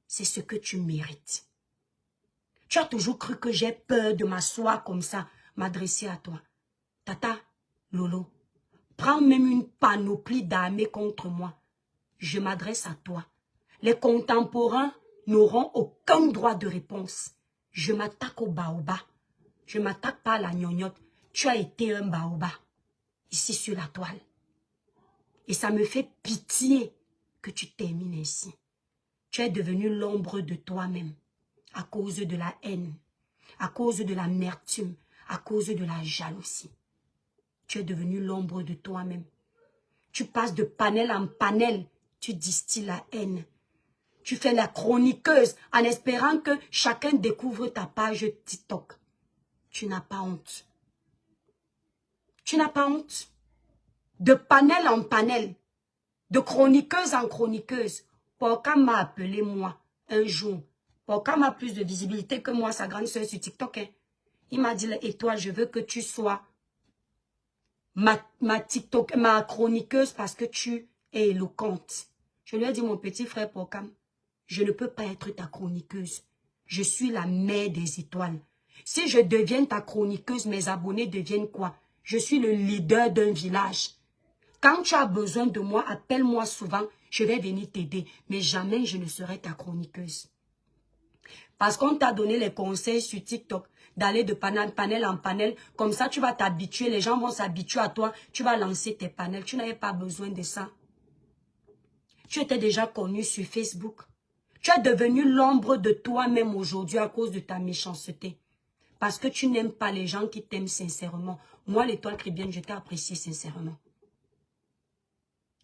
c'est ce que tu mérites. Tu as toujours cru que j'ai peur de m'asseoir comme ça, m'adresser à toi. Tata Lolo, prends même une panoplie d'armées contre moi. Je m'adresse à toi. Les contemporains n'auront aucun droit de réponse. Je m'attaque au baobab. Je ne m'attaque pas à la gnognotte. Tu as été un baobab, ici sur la toile. Et ça me fait pitié que tu termines ainsi. Tu es devenu l'ombre de toi-même à cause de la haine, à cause de l'amertume, à cause de la jalousie. Tu es devenu l'ombre de toi-même. Tu passes de panel en panel, tu distilles la haine. Tu fais la chroniqueuse en espérant que chacun découvre ta page TikTok. Tu n'as pas honte. Tu n'as pas honte. De panel en panel, de chroniqueuse en chroniqueuse, Porca m'a appelé moi un jour. Porca m'a plus de visibilité que moi, sa grande soeur sur TikTok. Hein. Il m'a dit, et toi, je veux que tu sois ma TikTok, ma chroniqueuse parce que tu es éloquente. Je lui ai dit, mon petit frère Porcam, je ne peux pas être ta chroniqueuse. Je suis la mère des étoiles. Si je deviens ta chroniqueuse, mes abonnés deviennent quoi? Je suis le leader d'un village. Quand tu as besoin de moi, appelle-moi souvent, je vais venir t'aider. Mais jamais je ne serai ta chroniqueuse. Parce qu'on t'a donné les conseils sur TikTok, d'aller de panel en panel. Comme ça, tu vas t'habituer, les gens vont s'habituer à toi. Tu vas lancer tes panels. Tu n'avais pas besoin de ça. Tu étais déjà connu sur Facebook. Tu es devenu l'ombre de toi-même aujourd'hui à cause de ta méchanceté. Parce que tu n'aimes pas les gens qui t'aiment sincèrement. Moi, l'étoile chrétienne, je t'ai apprécié sincèrement.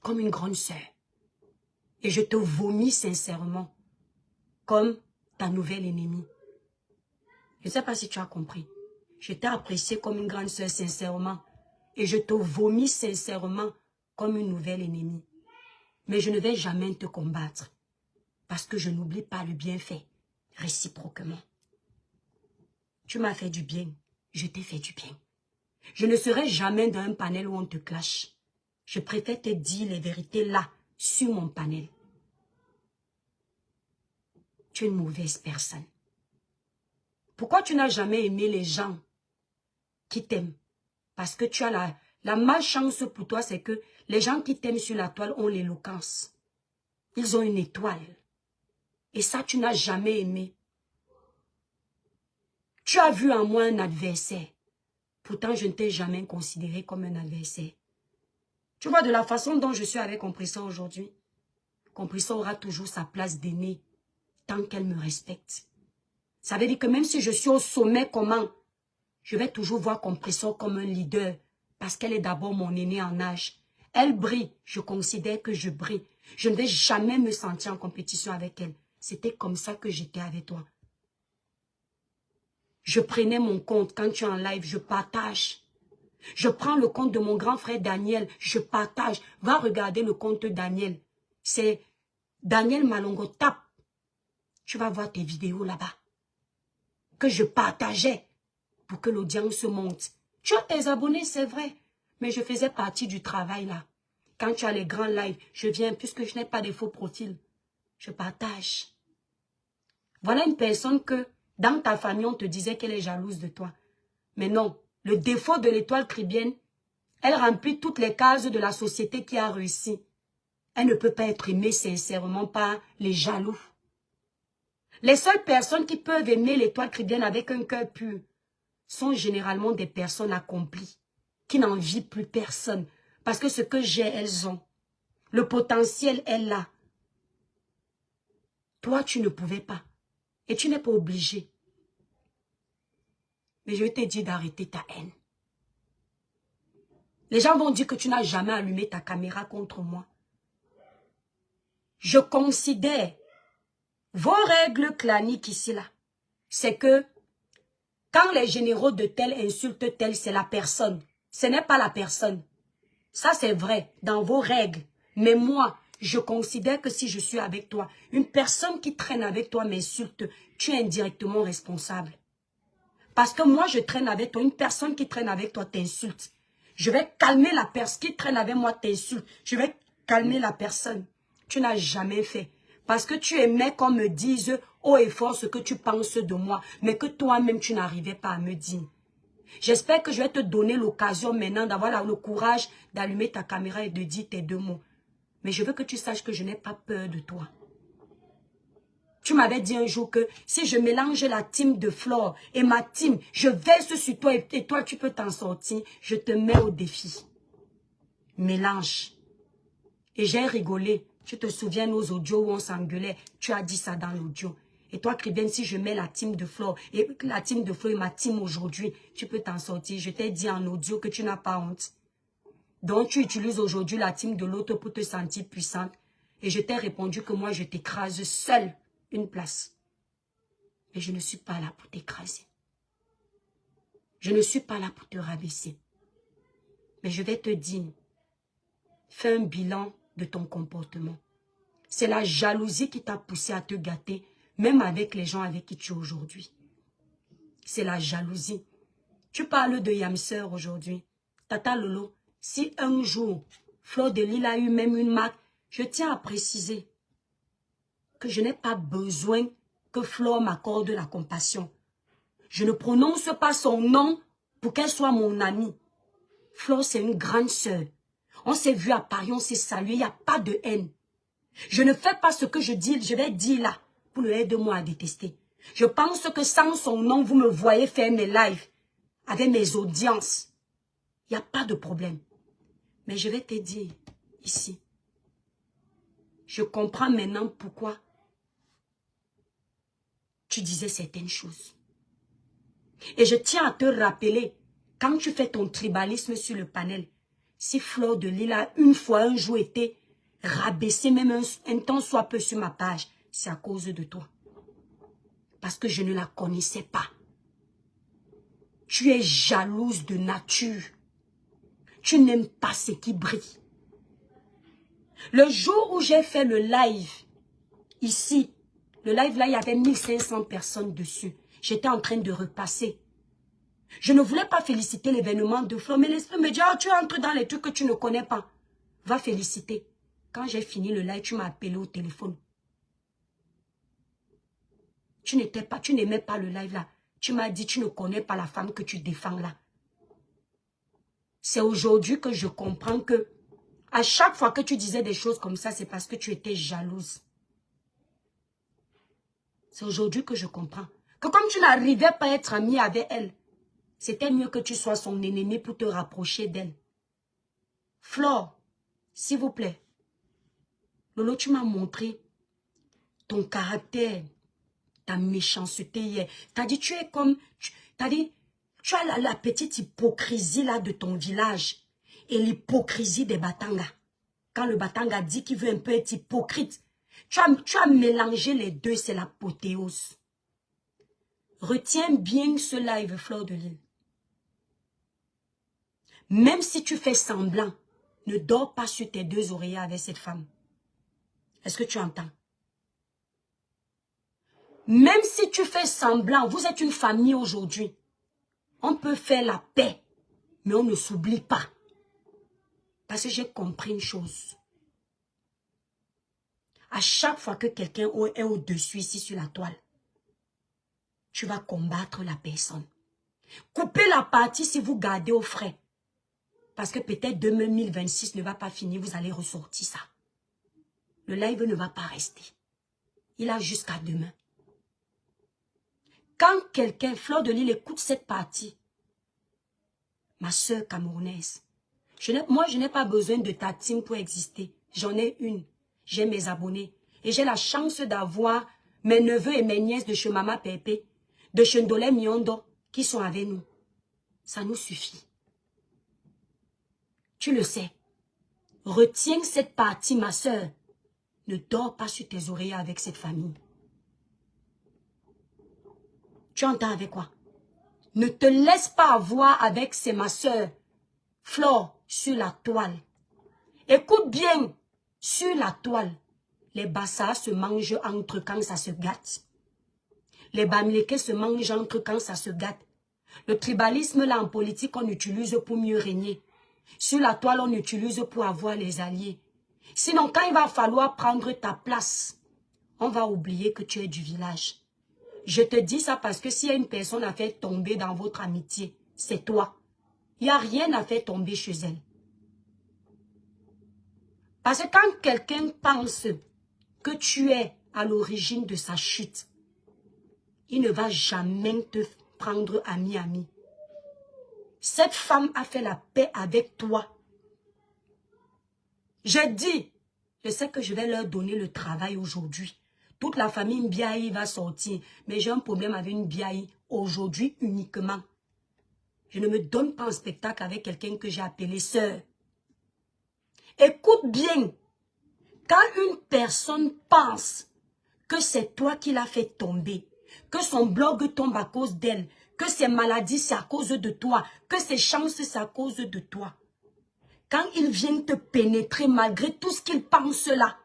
Comme une grande sœur. Et je te vomis sincèrement. Comme ta nouvelle ennemie. Je ne sais pas si tu as compris. Je t'ai apprécié comme une grande sœur sincèrement. Et je te vomis sincèrement comme une nouvelle ennemie. Mais je ne vais jamais te combattre. Parce que je n'oublie pas le bienfait. Réciproquement. Tu m'as fait du bien. Je t'ai fait du bien. Je ne serai jamais dans un panel où on te clash. Je préfère te dire les vérités là, sur mon panel. Tu es une mauvaise personne. Pourquoi tu n'as jamais aimé les gens qui t'aiment? Parce que tu as la malchance pour toi, c'est que les gens qui t'aiment sur la toile ont l'éloquence. Ils ont une étoile. Et ça, tu n'as jamais aimé. Tu as vu en moi un adversaire. Pourtant, je ne t'ai jamais considéré comme un adversaire. Tu vois, de la façon dont je suis avec Compressor aujourd'hui, Compressor aura toujours sa place d'aîné tant qu'elle me respecte. Ça veut dire que même si je suis au sommet, comment? je vais toujours voir Compressor comme un leader parce qu'elle est d'abord mon aînée en âge. Elle brille, je considère que je brille. Je ne vais jamais me sentir en compétition avec elle. C'était comme ça que j'étais avec toi. Je prenais mon compte quand tu es en live, je partage. Je prends le compte de mon grand frère Daniel, je partage. Va regarder le compte Daniel. C'est Daniel Malongo, tape. Tu vas voir tes vidéos là-bas. Que je partageais pour que l'audience monte. Tu as tes abonnés, c'est vrai. Mais je faisais partie du travail là. Quand tu as les grands lives, je viens puisque je n'ai pas de faux profils. Je partage. Voilà une personne que dans ta famille, on te disait qu'elle est jalouse de toi. Mais non, le défaut de l'étoile caribéenne, elle remplit toutes les cases de la société qui a réussi. Elle ne peut pas être aimée sincèrement par les jaloux. Les seules personnes qui peuvent aimer l'étoile caribéenne avec un cœur pur sont généralement des personnes accomplies, qui n'envient plus personne. Parce que ce que j'ai, elles ont. Le potentiel est là. Toi, tu ne pouvais pas. Et tu n'es pas obligé. Mais je t'ai dit d'arrêter ta haine. Les gens vont dire que tu n'as jamais allumé ta caméra contre moi. Je considère vos règles claniques ici, là. C'est que quand les généraux de tel insultent tel, c'est la personne. Ce n'est pas la personne. Ça, c'est vrai, dans vos règles. Mais moi, je considère que si je suis avec toi, une personne qui traîne avec toi m'insulte, tu es indirectement responsable. Parce que moi, je traîne avec toi, une personne qui traîne avec toi t'insulte. Je vais calmer la personne qui traîne avec moi t'insulte. Je vais calmer la personne. Tu n'as jamais fait. Parce que tu aimais qu'on me dise haut et fort ce que tu penses de moi, mais que toi-même, tu n'arrivais pas à me dire. J'espère que je vais te donner l'occasion maintenant d'avoir le courage d'allumer ta caméra et de dire tes deux mots. Mais je veux que tu saches que je n'ai pas peur de toi. Tu m'avais dit un jour que si je mélange la team de Flore et ma team, je verse sur toi et toi tu peux t'en sortir. Je te mets au défi. Mélange. Et j'ai rigolé. Tu te souviens nos audios où on s'engueulait. Tu as dit ça dans l'audio. Et toi, Caribéenne, si je mets la team de Flore et la team de Flore et ma team aujourd'hui, tu peux t'en sortir. Je t'ai dit en audio que tu n'as pas honte. Donc, tu utilises aujourd'hui la team de l'autre pour te sentir puissante. Et je t'ai répondu que moi, je t'écrase seule une place. Mais je ne suis pas là pour t'écraser. Je ne suis pas là pour te rabaisser. Mais je vais te dire, fais un bilan de ton comportement. C'est la jalousie qui t'a poussé à te gâter, même avec les gens avec qui tu es aujourd'hui. C'est la jalousie. Tu parles de Yamser aujourd'hui. Tata Lolo, si un jour, Flore de Lille a eu même une marque, je tiens à préciser que je n'ai pas besoin que Flore m'accorde la compassion. Je ne prononce pas son nom pour qu'elle soit mon amie. Flore, c'est une grande sœur. On s'est vu à Paris, on s'est salué, il n'y a pas de haine. Je ne fais pas ce que je dis, je vais dire là, pour le aider-moi à détester. Je pense que sans son nom, vous me voyez faire mes lives avec mes audiences. Il n'y a pas de problème. Mais je vais te dire ici, je comprends maintenant pourquoi tu disais certaines choses. Et je tiens à te rappeler, quand tu fais ton tribalisme sur le panel, si Flore de Lille a une fois, un jour été rabaissée, même un temps soit peu sur ma page, c'est à cause de toi. Parce que je ne la connaissais pas. Tu es jalouse de nature. Tu n'aimes pas ce qui brille. Le jour où j'ai fait le live, ici, le live là, il y avait 1500 personnes dessus. J'étais en train de repasser. Je ne voulais pas féliciter l'événement de Flore, mais l'esprit me dit, oh, tu entres dans les trucs que tu ne connais pas. Va féliciter. Quand j'ai fini le live, tu m'as appelé au téléphone. Tu n'aimais pas le live là. Tu m'as dit, tu ne connais pas la femme que tu défends là. C'est aujourd'hui que je comprends que à chaque fois que tu disais des choses comme ça, c'est parce que tu étais jalouse. C'est aujourd'hui que je comprends. Que comme tu n'arrivais pas à être amie avec elle, c'était mieux que tu sois son ennemi pour te rapprocher d'elle. Flore, s'il vous plaît. Lolo, tu m'as montré ton caractère, ta méchanceté hier. T'as dit, tu es comme... T'as dit, Tu as la petite hypocrisie là de ton village et l'hypocrisie des Batanga. Quand le Batanga dit qu'il veut un peu être hypocrite, tu as mélangé les deux, c'est l'apothéose. Retiens bien ce live, Fleur de Lille. Même si tu fais semblant, ne dors pas sur tes deux oreillers avec cette femme. Est-ce que tu entends? Même si tu fais semblant, vous êtes une famille aujourd'hui. On peut faire la paix, mais on ne s'oublie pas. Parce que j'ai compris une chose. À chaque fois que quelqu'un est au-dessus ici sur la toile, tu vas combattre la personne. Coupez la partie si vous gardez au frais. Parce que peut-être 2026 ne va pas finir, vous allez ressortir ça. Le live ne va pas rester. Il a jusqu'à demain. Quand quelqu'un, Fleur de Lille, écoute cette partie, ma soeur camerounaise, moi je n'ai pas besoin de ta team pour exister. J'en ai une. J'ai mes abonnés. Et j'ai la chance d'avoir mes neveux et mes nièces de chez Mama Pépé, de chez Ndolé Miondo, qui sont avec nous. Ça nous suffit. Tu le sais. Retiens cette partie, ma soeur. Ne dors pas sur tes oreillers avec cette famille. Tu entends avec quoi? Ne te laisse pas avoir avec ces ma soeur. Flore sur la toile. Écoute bien, sur la toile, les Bassa se mangent entre quand ça se gâte. Les Bamileke se mangent entre quand ça se gâte. Le tribalisme là en politique, on utilise pour mieux régner. Sur la toile, on utilise pour avoir les alliés. Sinon, quand il va falloir prendre ta place, on va oublier que tu es du village. Je te dis ça parce que s'il y a une personne à faire tomber dans votre amitié, c'est toi. Il n'y a rien à faire tomber chez elle. Parce que quand quelqu'un pense que tu es à l'origine de sa chute, il ne va jamais te prendre ami. Cette femme a fait la paix avec toi. Je dis, je sais que je vais leur donner le travail aujourd'hui. Toute la famille Mbiaï va sortir, mais j'ai un problème avec une Mbiaï aujourd'hui uniquement. Je ne me donne pas en spectacle avec quelqu'un que j'ai appelé sœur. Écoute bien, quand une personne pense que c'est toi qui l'as fait tomber, que son blog tombe à cause d'elle, que ses maladies c'est à cause de toi, que ses chances c'est à cause de toi, quand ils viennent te pénétrer malgré tout ce qu'ils pensent là,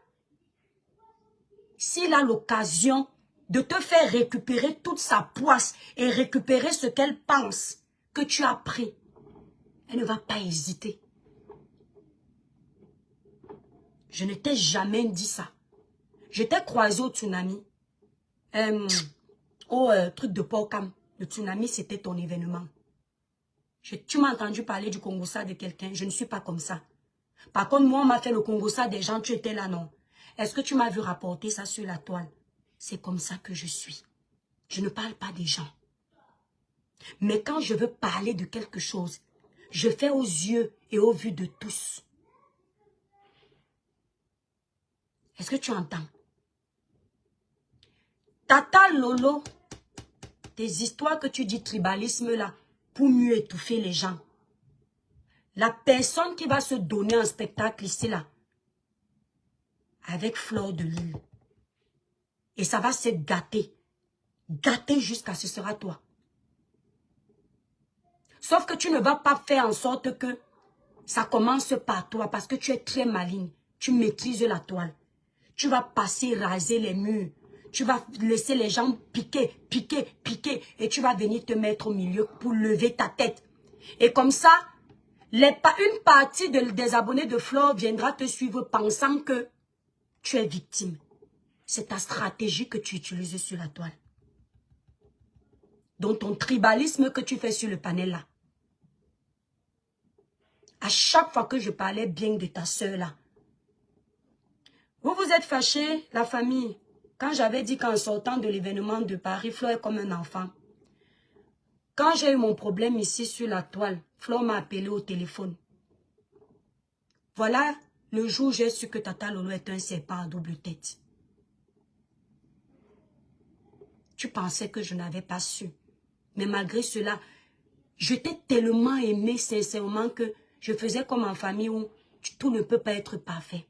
s'il a l'occasion de te faire récupérer toute sa poisse et récupérer ce qu'elle pense que tu as pris, elle ne va pas hésiter. Je ne t'ai jamais dit ça. Je t'ai croisé au tsunami. Truc de Porcam. Le tsunami, c'était ton événement. Tu m'as entendu parler du Congossa de quelqu'un. Je ne suis pas comme ça. Par contre, moi, on m'a fait le Congossa des gens. Tu étais là, non? Est-ce que tu m'as vu rapporter ça sur la toile? C'est comme ça que je suis. Je ne parle pas des gens. Mais quand je veux parler de quelque chose, je fais aux yeux et aux vues de tous. Est-ce que tu entends? Tata Lolo, tes histoires que tu dis tribalisme là, pour mieux étouffer les gens. La personne qui va se donner un spectacle ici là, avec Fleur de Lille, et ça va se gâter. Gâter jusqu'à ce sera toi. Sauf que tu ne vas pas faire en sorte que ça commence par toi parce que tu es très maligne. Tu maîtrises la toile. Tu vas passer, raser les murs. Tu vas laisser les gens piquer et tu vas venir te mettre au milieu pour lever ta tête. Et comme ça, une partie des abonnés de Flore viendra te suivre pensant que tu es victime. C'est ta stratégie que tu utilises sur la toile. Donc ton tribalisme que tu fais sur le panel là. À chaque fois que je parlais bien de ta soeur là, vous vous êtes fâchés, la famille. Quand j'avais dit qu'en sortant de l'événement de Paris, Flore est comme un enfant. Quand j'ai eu mon problème ici sur la toile, Flore m'a appelé au téléphone. Voilà le jour où j'ai su que Tata Lolo est un serpent à double tête. Tu pensais que je n'avais pas su. Mais malgré cela, Je t'ai tellement aimé sincèrement que je faisais comme en famille où tout ne peut pas être parfait.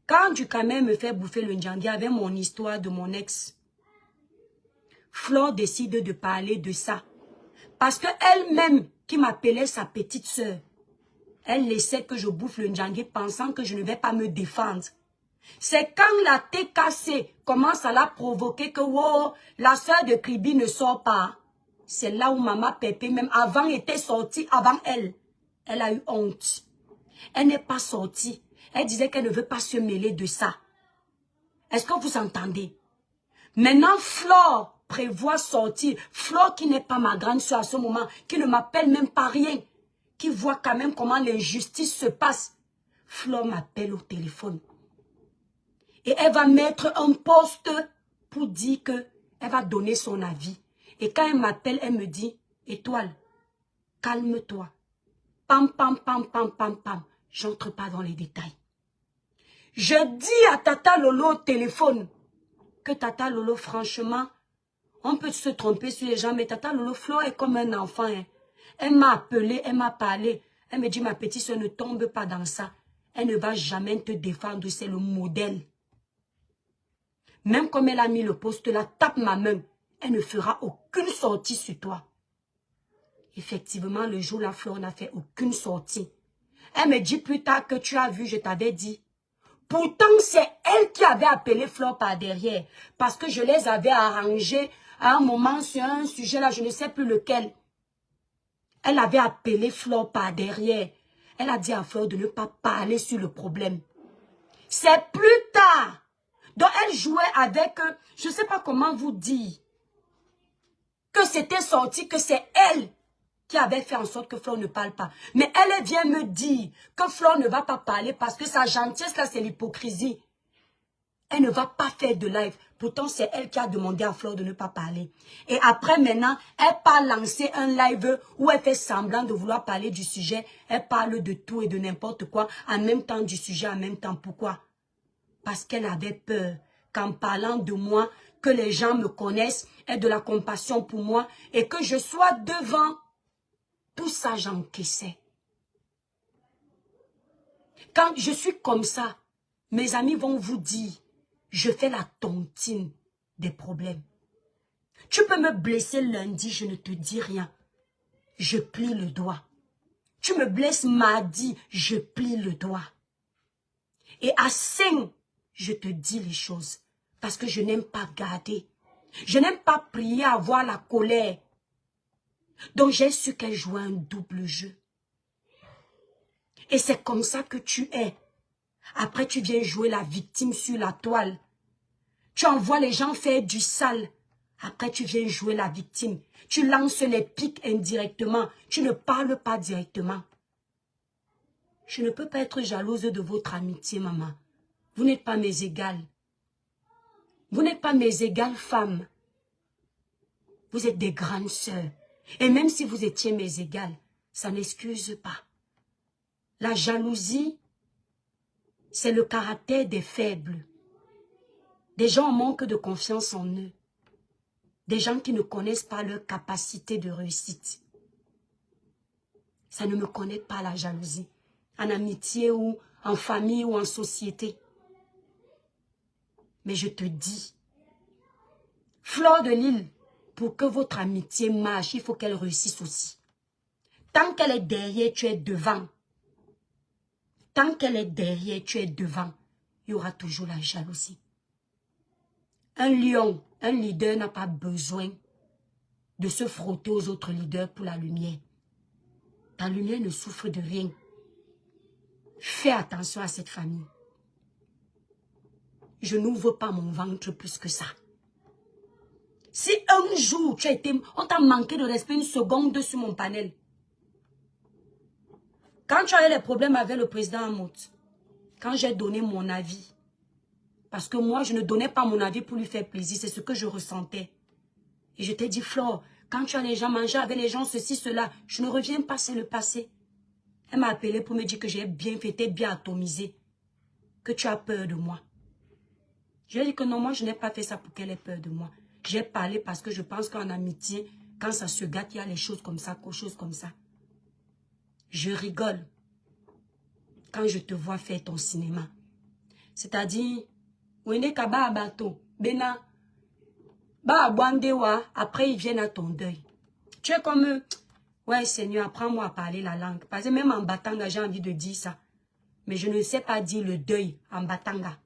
Quand du Cameroun me fait bouffer le Ndjangi avec mon histoire de mon ex, Flore décide de parler de ça. Parce que elle-même, qui m'appelait sa petite sœur, elle laissait que je bouffe le Ndjangi pensant que je ne vais pas me défendre. C'est quand la TKC commence à la provoquer que wow, la sœur de Kribi ne sort pas. C'est là où Maman Pépé, même avant, était sortie, avant elle. Elle a eu honte. Elle n'est pas sortie. Elle disait qu'elle ne veut pas se mêler de ça. Est-ce que vous entendez? Maintenant, Flore prévoit sortir. Flore qui n'est pas ma grande soeur à ce moment, qui ne m'appelle même pas rien, qui voit quand même comment l'injustice se passe. Flore m'appelle au téléphone. Et elle va mettre un post pour dire que elle va donner son avis. Et quand elle m'appelle, elle me dit, Étoile, calme-toi. Pam, pam, pam, pam, pam, pam. J'entre pas dans les détails. Je dis à Tata Lolo au téléphone que Tata Lolo, franchement, on peut se tromper sur les gens, mais Tata Lolo, Flore est comme un enfant. Hein. Elle m'a appelé, elle m'a parlé. Elle me dit, ma petite soeur, ne tombe pas dans ça. Elle ne va jamais te défendre, c'est le modèle. Même comme elle a mis le poste là, tape ma main. Elle ne fera aucune sortie sur toi. Effectivement, le jour là, Flore n'a fait aucune sortie. Elle me dit plus tard que tu as vu, je t'avais dit. Pourtant, c'est elle qui avait appelé Flore par derrière. Parce que je les avais arrangés à un moment sur un sujet là, je ne sais plus lequel. Elle avait appelé Flore par derrière. Elle a dit à Flore de ne pas parler sur le problème. C'est plus tard. Donc, elle jouait avec, je ne sais pas comment vous dire, que c'était sorti, que c'est elle qui avait fait en sorte que Flore ne parle pas. Mais elle vient me dire que Flore ne va pas parler parce que sa gentillesse, là, c'est l'hypocrisie. Elle ne va pas faire de live. Pourtant, c'est elle qui a demandé à Flore de ne pas parler. Et après, maintenant, elle part lancer un live où elle fait semblant de vouloir parler du sujet. Elle parle de tout et de n'importe quoi, en même temps du sujet, en même temps. Pourquoi? Parce qu'elle avait peur qu'en parlant de moi, que les gens me connaissent, aient de la compassion pour moi et que je sois devant. Tout ça, j'encaissais. Quand je suis comme ça, mes amis vont vous dire, je fais la tontine des problèmes. Tu peux me blesser lundi, je ne te dis rien. Je plie le doigt. Tu me blesses mardi, je plie le doigt. Et à 5, je te dis les choses. Parce que je n'aime pas garder. Je n'aime pas prier à voir la colère. Donc j'ai su qu'elle jouait un double jeu. Et c'est comme ça que tu es. Après tu viens jouer la victime sur la toile. Tu envoies les gens faire du sale. Après tu viens jouer la victime. Tu lances les pics indirectement. Tu ne parles pas directement. Je ne peux pas être jalouse de votre amitié, maman. Vous n'êtes pas mes égales. Vous n'êtes pas mes égales femmes. Vous êtes des grandes sœurs. Et même si vous étiez mes égales, ça n'excuse pas. La jalousie, c'est le caractère des faibles. Des gens en manque de confiance en eux. Des gens qui ne connaissent pas leur capacité de réussite. Ça ne me connaît pas la jalousie. En amitié ou en famille ou en société. Mais je te dis, Flore de Lille, pour que votre amitié marche, il faut qu'elle réussisse aussi. Tant qu'elle est derrière, tu es devant. Tant qu'elle est derrière, tu es devant. Il y aura toujours la jalousie. Un lion, un leader n'a pas besoin de se frotter aux autres leaders pour la lumière. Ta lumière ne souffre de rien. Fais attention à cette famille. Je n'ouvre pas mon ventre plus que ça. Si un jour on t'a manqué de respect une seconde sur mon panel. Quand tu as eu les problèmes avec le président Amout, quand j'ai donné mon avis, parce que moi je ne donnais pas mon avis pour lui faire plaisir, c'est ce que je ressentais. Et je t'ai dit, Flore, quand tu as les gens manger avec les gens, ceci, cela, je ne reviens pas, c'est le passé. Elle m'a appelé pour me dire que j'ai bien fait, t'es bien atomisé, que tu as peur de moi. Je lui ai dit que non, moi je n'ai pas fait ça pour qu'elle ait peur de moi. J'ai parlé parce que je pense qu'en amitié, Quand ça se gâte, il y a les choses comme ça, choses comme ça. Je rigole quand je te vois faire ton cinéma. C'est-à-dire, après ils viennent à ton deuil. Tu es comme, ouais Seigneur, apprends-moi à parler la langue. Parce que même en Batanga, j'ai envie de dire ça. Mais je ne sais pas dire le deuil en Batanga.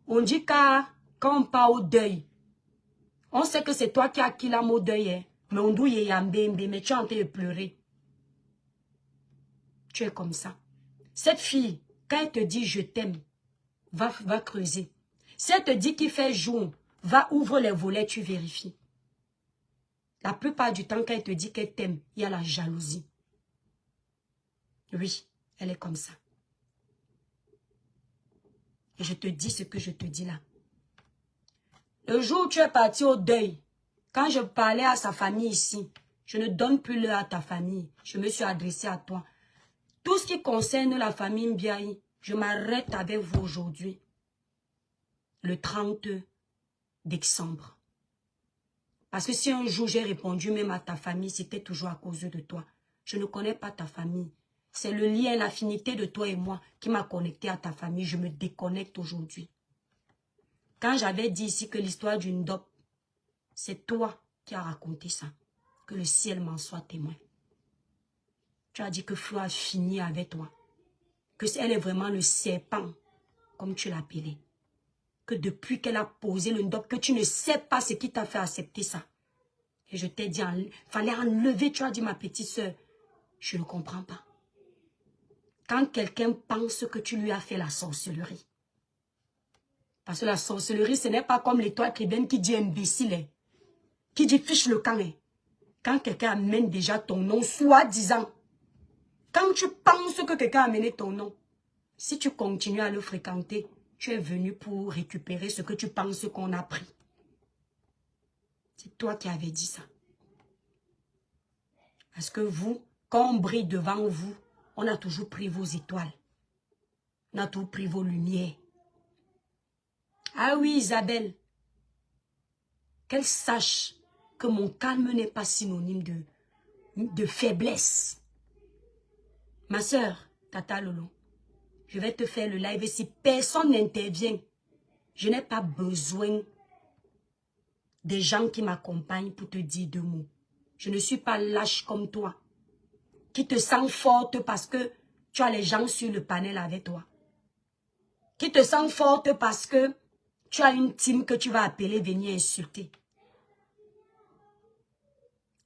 On dit quand on parle au deuil, on sait que c'est toi qui as acquis la mot deuil, hein, mais on dit mais tu es en train de pleurer. Tu es comme ça. Cette fille, quand elle te dit je t'aime, va creuser. Si elle te dit qu'il fait jour, va ouvre les volets, tu vérifies. La plupart du temps, quand elle te dit qu'elle t'aime, il y a la jalousie. Oui, elle est comme ça. Et je te dis ce que je te dis là. Le jour où tu es parti au deuil, quand je parlais à sa famille ici, je ne donne plus l'heure à ta famille. Je me suis adressée à toi. Tout ce qui concerne la famille Mbiaye, je m'arrête avec vous aujourd'hui. Le 30 décembre. Parce que si un jour j'ai répondu même à ta famille, c'était toujours à cause de toi. Je ne connais pas ta famille. C'est le lien, l'affinité de toi et moi qui m'a connecté à ta famille. Je me déconnecte aujourd'hui. Quand j'avais dit ici que l'histoire d'une dope, c'est toi qui as raconté ça. Que le ciel m'en soit témoin. Tu as dit que Flo a fini avec toi. Que elle est vraiment le serpent, comme tu l'appelais. Que depuis qu'elle a posé le dope, que tu ne sais pas ce qui t'a fait accepter ça. Et je t'ai dit, fallait enlever, tu as dit ma petite soeur. Je ne comprends pas. Quand quelqu'un pense que tu lui as fait la sorcellerie. Parce que la sorcellerie, ce n'est pas comme l'étoile chrétienne qui dit imbécile. Hein, qui dit fiche le camp. Hein. Quand quelqu'un amène déjà ton nom, soi-disant. Quand tu penses que quelqu'un a amené ton nom, si tu continues à le fréquenter, tu es venu pour récupérer ce que tu penses qu'on a pris. C'est toi qui avais dit ça. Parce que vous, quand on brille devant vous, on a toujours pris vos étoiles. On a toujours pris vos lumières. Ah oui, Isabelle. Qu'elle sache que mon calme n'est pas synonyme de faiblesse. Ma soeur, Tata Lolo, je vais te faire le live et si personne n'intervient, je n'ai pas besoin des gens qui m'accompagnent pour te dire 2 mots. Je ne suis pas lâche comme toi, qui te sens forte parce que tu as les gens sur le panel avec toi. Qui te sens forte parce que tu as une team que tu vas appeler venir insulter.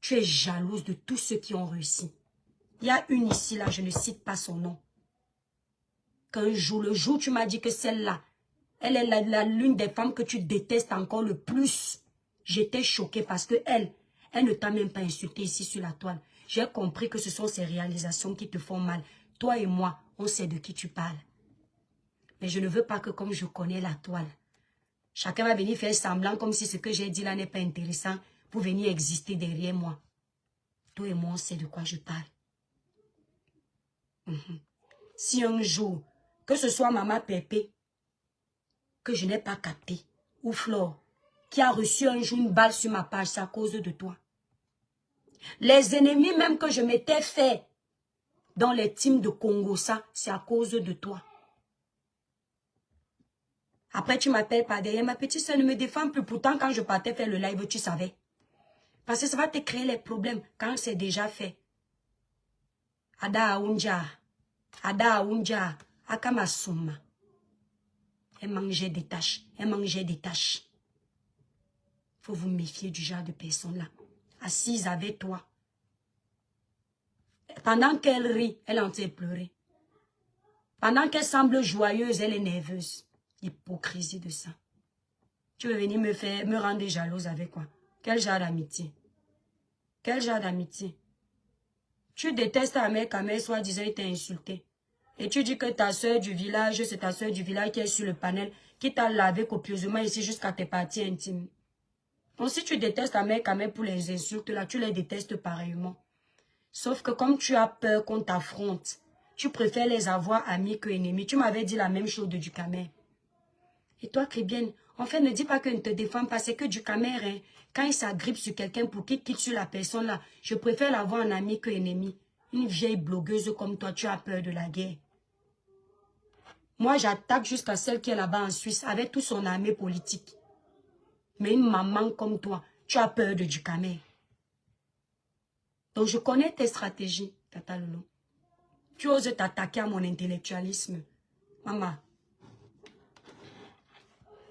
Tu es jalouse de tous ceux qui ont réussi. Il y a une ici, là, je ne cite pas son nom. Qu'un jour, le jour où tu m'as dit que celle-là, elle est l'une des femmes que tu détestes encore le plus. J'étais choquée parce que elle ne t'a même pas insulté ici sur la toile. J'ai compris que ce sont ces réalisations qui te font mal. Toi et moi, on sait de qui tu parles. Mais je ne veux pas que comme je connais la toile, chacun va venir faire semblant comme si ce que j'ai dit là n'est pas intéressant pour venir exister derrière moi. Toi et moi, on sait de quoi je parle. Si un jour, que ce soit Maman Pépé, que je n'ai pas capté, ou Flore, qui a reçu un jour une balle sur ma page, c'est à cause de toi. Les ennemis même que je m'étais fait dans les teams de Congo, ça, c'est à cause de toi. Après, tu m'appelles par derrière, ma petite soeur ne me défend plus. Pourtant, quand je partais faire le live, tu savais. Parce que ça va te créer les problèmes quand c'est déjà fait. Ada Aounja, Akamasuma. Elle mangeait des tâches, Faut vous méfier du genre de personne là. Assise avec toi. Pendant qu'elle rit, elle est en train de pleurer. Pendant qu'elle semble joyeuse, elle est nerveuse. Hypocrisie de ça. Tu veux venir me rendre jalouse avec quoi? Quel genre d'amitié? Quel genre d'amitié? Tu détestes ta mère quand elle soi-disant il t'a insulté. Et tu dis que ta soeur du village, c'est ta soeur du village qui est sur le panel, qui t'a lavé copieusement ici jusqu'à tes parties intimes. Donc si tu détestes ta mère quand même pour les insultes, là, tu les détestes pareillement. Sauf que comme tu as peur qu'on t'affronte, tu préfères les avoir amis que ennemis. Tu m'avais dit la même chose de Ducamel. Et toi, Crébienne, En fait, ne dis pas que ne te défends pas, c'est que du camère, hein. Quand il s'agrippe sur quelqu'un pour qu'il quitte sur la personne là, je préfère l'avoir en ami que ennemi. Une vieille blogueuse comme toi, tu as peur de la guerre. Moi, j'attaque jusqu'à celle qui est là-bas en Suisse avec tout son armée politique. Mais une maman comme toi, tu as peur de du camère. Donc, je connais tes stratégies, Tata Lolo. Tu oses t'attaquer à mon intellectualisme. Maman,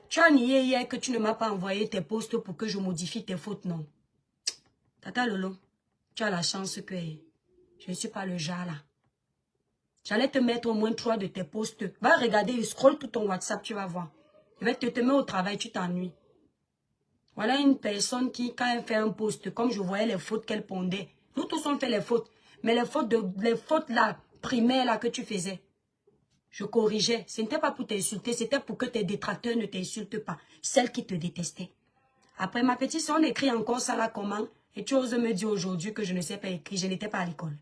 tu as nié hier que tu ne m'as pas envoyé tes posts pour que je modifie tes fautes, non? Tata Lolo, tu as la chance que je ne suis pas le genre là. J'allais te mettre au moins 3 de tes posts. Va regarder, scroll tout ton WhatsApp, tu vas voir. Je vais te mettre au travail, tu t'ennuies. Voilà une personne qui, quand elle fait un post, comme je voyais les fautes qu'elle pondait, nous tous on fait les fautes, mais les fautes là, primaires là que tu faisais, je corrigeais. Ce n'était pas pour t'insulter, c'était pour que tes détracteurs ne t'insultent pas, celles qui te détestaient. Après ma petite soeur, on écrit encore ça là comment, et tu oses me dire aujourd'hui que je ne sais pas écrire, je n'étais pas à l'école.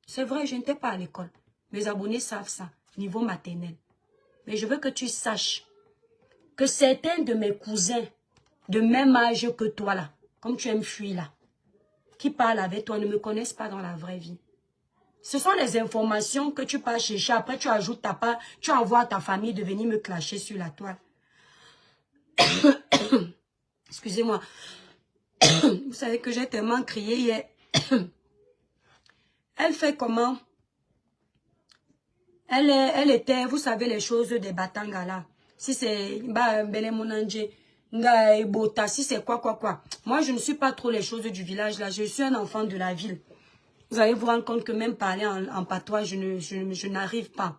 C'est vrai, je n'étais pas à l'école. Mes abonnés savent ça, niveau maternel. Mais je veux que tu saches que certains de mes cousins, de même âge que toi là, comme tu aimes fuir là, qui parlent avec toi, ne me connaissent pas dans la vraie vie. Ce sont les informations que tu pars chercher, après tu ajoutes ta part, tu envoies à ta famille de venir me clasher sur la toile. Excusez-moi. Vous savez que j'ai tellement crié hier. Elle fait comment? Elle était, vous savez les choses des Batanga là. Si c'est si c'est quoi. Moi, je ne suis pas trop les choses du village là. Je suis un enfant de la ville. Vous allez vous rendre compte que même parler en patois, je n'arrive pas.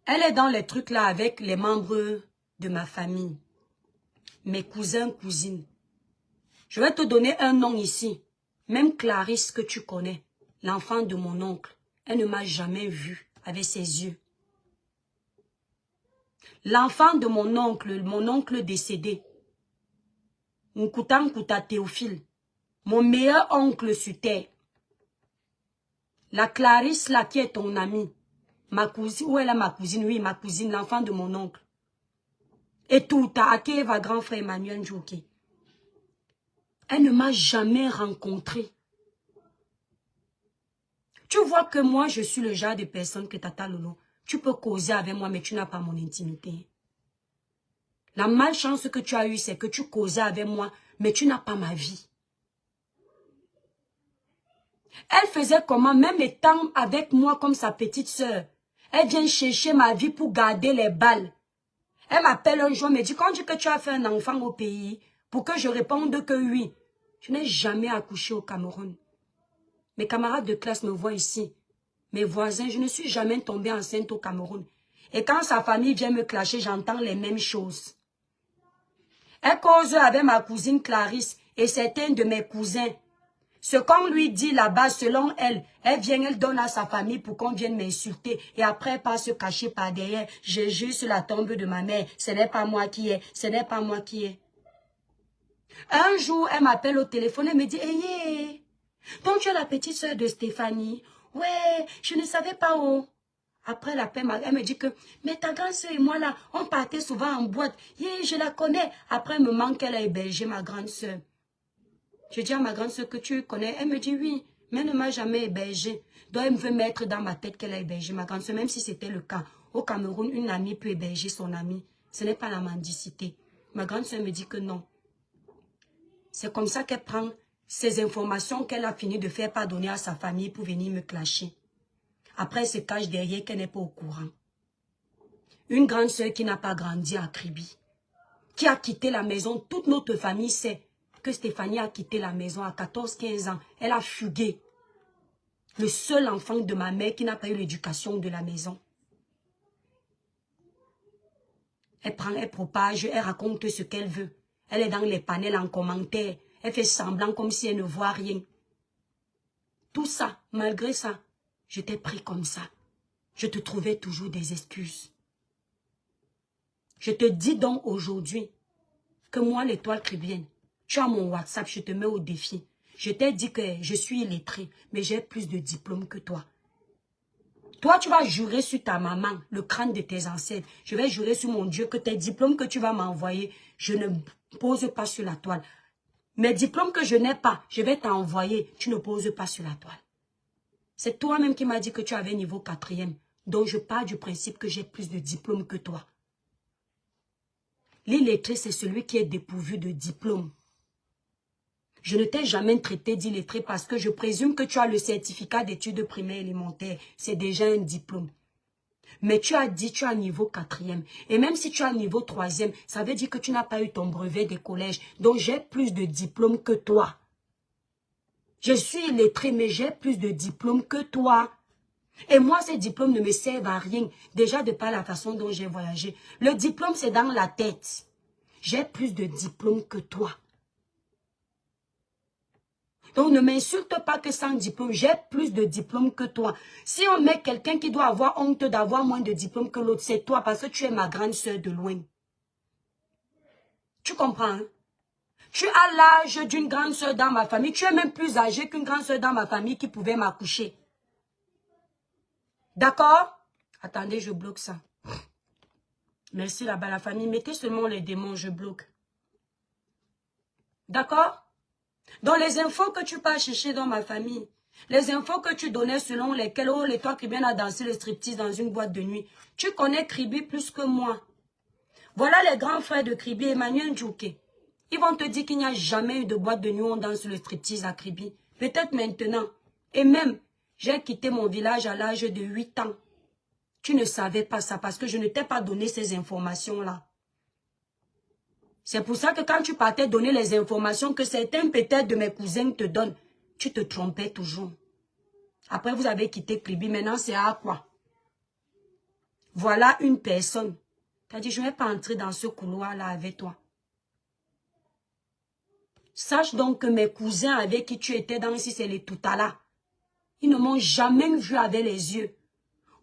Elle est dans les trucs là avec les membres de ma famille. Mes cousins, cousines. Je vais te donner un nom ici. Même Clarisse que tu connais, l'enfant de mon oncle, elle ne m'a jamais vue avec ses yeux. L'enfant de mon oncle décédé, Nkouta Théophile, mon meilleur oncle sur terre, la Clarisse là qui est ton amie, ma cousine, où est là ma cousine? Oui, ma cousine, l'enfant de mon oncle. Et tout, Akeva, grand frère Emmanuel Djouké. Elle ne m'a jamais rencontré. Tu vois que moi, je suis le genre de personne que Tata Lolo, tu peux causer avec moi, mais tu n'as pas mon intimité. La malchance que tu as eue, c'est que tu causais avec moi, mais tu n'as pas ma vie. Elle faisait comment, même étant avec moi comme sa petite sœur, elle vient chercher ma vie pour garder les balles. Elle m'appelle un jour, me dit, quand on dit que tu as fait un enfant au pays, pour que je réponde que oui. Je n'ai jamais accouché au Cameroun. Mes camarades de classe me voient ici. Mes voisins, je ne suis jamais tombée enceinte au Cameroun. Et quand sa famille vient me clasher, j'entends les mêmes choses. Elle cause avec ma cousine Clarisse et certains de mes cousins. Ce qu'on lui dit là-bas, selon elle, elle vient, elle donne à sa famille pour qu'on vienne m'insulter. Et après, elle part se cacher par derrière. Je jure sur la tombe de ma mère. Ce n'est pas moi qui ai. Ce n'est pas moi qui ai. Un jour, elle m'appelle au téléphone. Elle me dit, hey, donc tu es la petite soeur de Stéphanie. Ouais, je ne savais pas où. Après l'appel, elle me dit que, mais ta grande soeur et moi là, on partait souvent en boîte. Yeah, je la connais. Après, elle me manque, elle a hébergé ma grande soeur. Je dis à ma grande soeur que tu connais. Elle me dit oui, mais elle ne m'a jamais hébergée. Donc elle me veut mettre dans ma tête qu'elle a hébergé ma grande soeur, même si c'était le cas. Au Cameroun, une amie peut héberger son amie. Ce n'est pas la mendicité. Ma grande soeur me dit que non. C'est comme ça qu'elle prend ces informations qu'elle a fini de faire pardonner à sa famille pour venir me clasher. Après, elle se cache derrière qu'elle n'est pas au courant. Une grande soeur qui n'a pas grandi à Kribi, qui a quitté la maison, toute notre famille sait que Stéphanie a quitté la maison à 14-15 ans. Elle a fugué. Le seul enfant de ma mère qui n'a pas eu l'éducation de la maison. Elle prend, elle propage, elle raconte ce qu'elle veut. Elle est dans les panels en commentaire. Elle fait semblant comme si elle ne voit rien. Tout ça, malgré ça, je t'ai pris comme ça. Je te trouvais toujours des excuses. Je te dis donc aujourd'hui que moi, l'étoile chrétienne, tu as mon WhatsApp, je te mets au défi. Je t'ai dit que je suis illettrée, mais j'ai plus de diplômes que toi. Toi, tu vas jurer sur ta maman, le crâne de tes ancêtres. Je vais jurer sur mon Dieu que tes diplômes que tu vas m'envoyer, je ne pose pas sur la toile. Mes diplômes que je n'ai pas, je vais t'envoyer, tu ne poses pas sur la toile. C'est toi-même qui m'as dit que tu avais niveau 4e. Donc, je pars du principe que j'ai plus de diplômes que toi. L'illettré, c'est celui qui est dépourvu de diplôme. Je ne t'ai jamais traité d'illettré parce que je présume que tu as le certificat d'études primaires élémentaires. C'est déjà un diplôme. Mais tu as dit tu as niveau 4e. Et même si tu as niveau 3e, ça veut dire que tu n'as pas eu ton brevet des collèges. Donc j'ai plus de diplômes que toi. Je suis illettré, mais j'ai plus de diplômes que toi. Et moi, ces diplômes ne me servent à rien. Déjà de par la façon dont j'ai voyagé. Le diplôme, c'est dans la tête. J'ai plus de diplômes que toi. Donc, ne m'insulte pas que sans diplôme, j'ai plus de diplômes que toi. Si on met quelqu'un qui doit avoir honte d'avoir moins de diplômes que l'autre, c'est toi parce que tu es ma grande sœur de loin. Tu comprends, hein? Tu as l'âge d'une grande sœur dans ma famille. Tu es même plus âgée qu'une grande sœur dans ma famille qui pouvait m'accoucher. D'accord? Attendez, je bloque ça. Merci là-bas, la famille. Mettez seulement les démons, je bloque. D'accord? Dans les infos que tu pars chercher dans ma famille, les infos que tu donnais selon lesquelles, oh, les toi qui viennent à danser le striptease dans une boîte de nuit, tu connais Kribi plus que moi. Voilà les grands frères de Kribi, Emmanuel Djouké. Ils vont te dire qu'il n'y a jamais eu de boîte de nuit où on danse le striptease à Kribi. Peut-être maintenant. Et même, j'ai quitté mon village à l'âge de 8 ans. Tu ne savais pas ça parce que je ne t'ai pas donné ces informations-là. C'est pour ça que quand tu partais donner les informations que certains peut-être de mes cousins te donnent, tu te trompais toujours. Après, vous avez quitté Kribi. Maintenant, c'est à quoi? Voilà une personne. Tu as dit, je ne vais pas entrer dans ce couloir-là avec toi. Sache donc que mes cousins avec qui tu étais dans ici, c'est les Toutala. Ils ne m'ont jamais vu avec les yeux.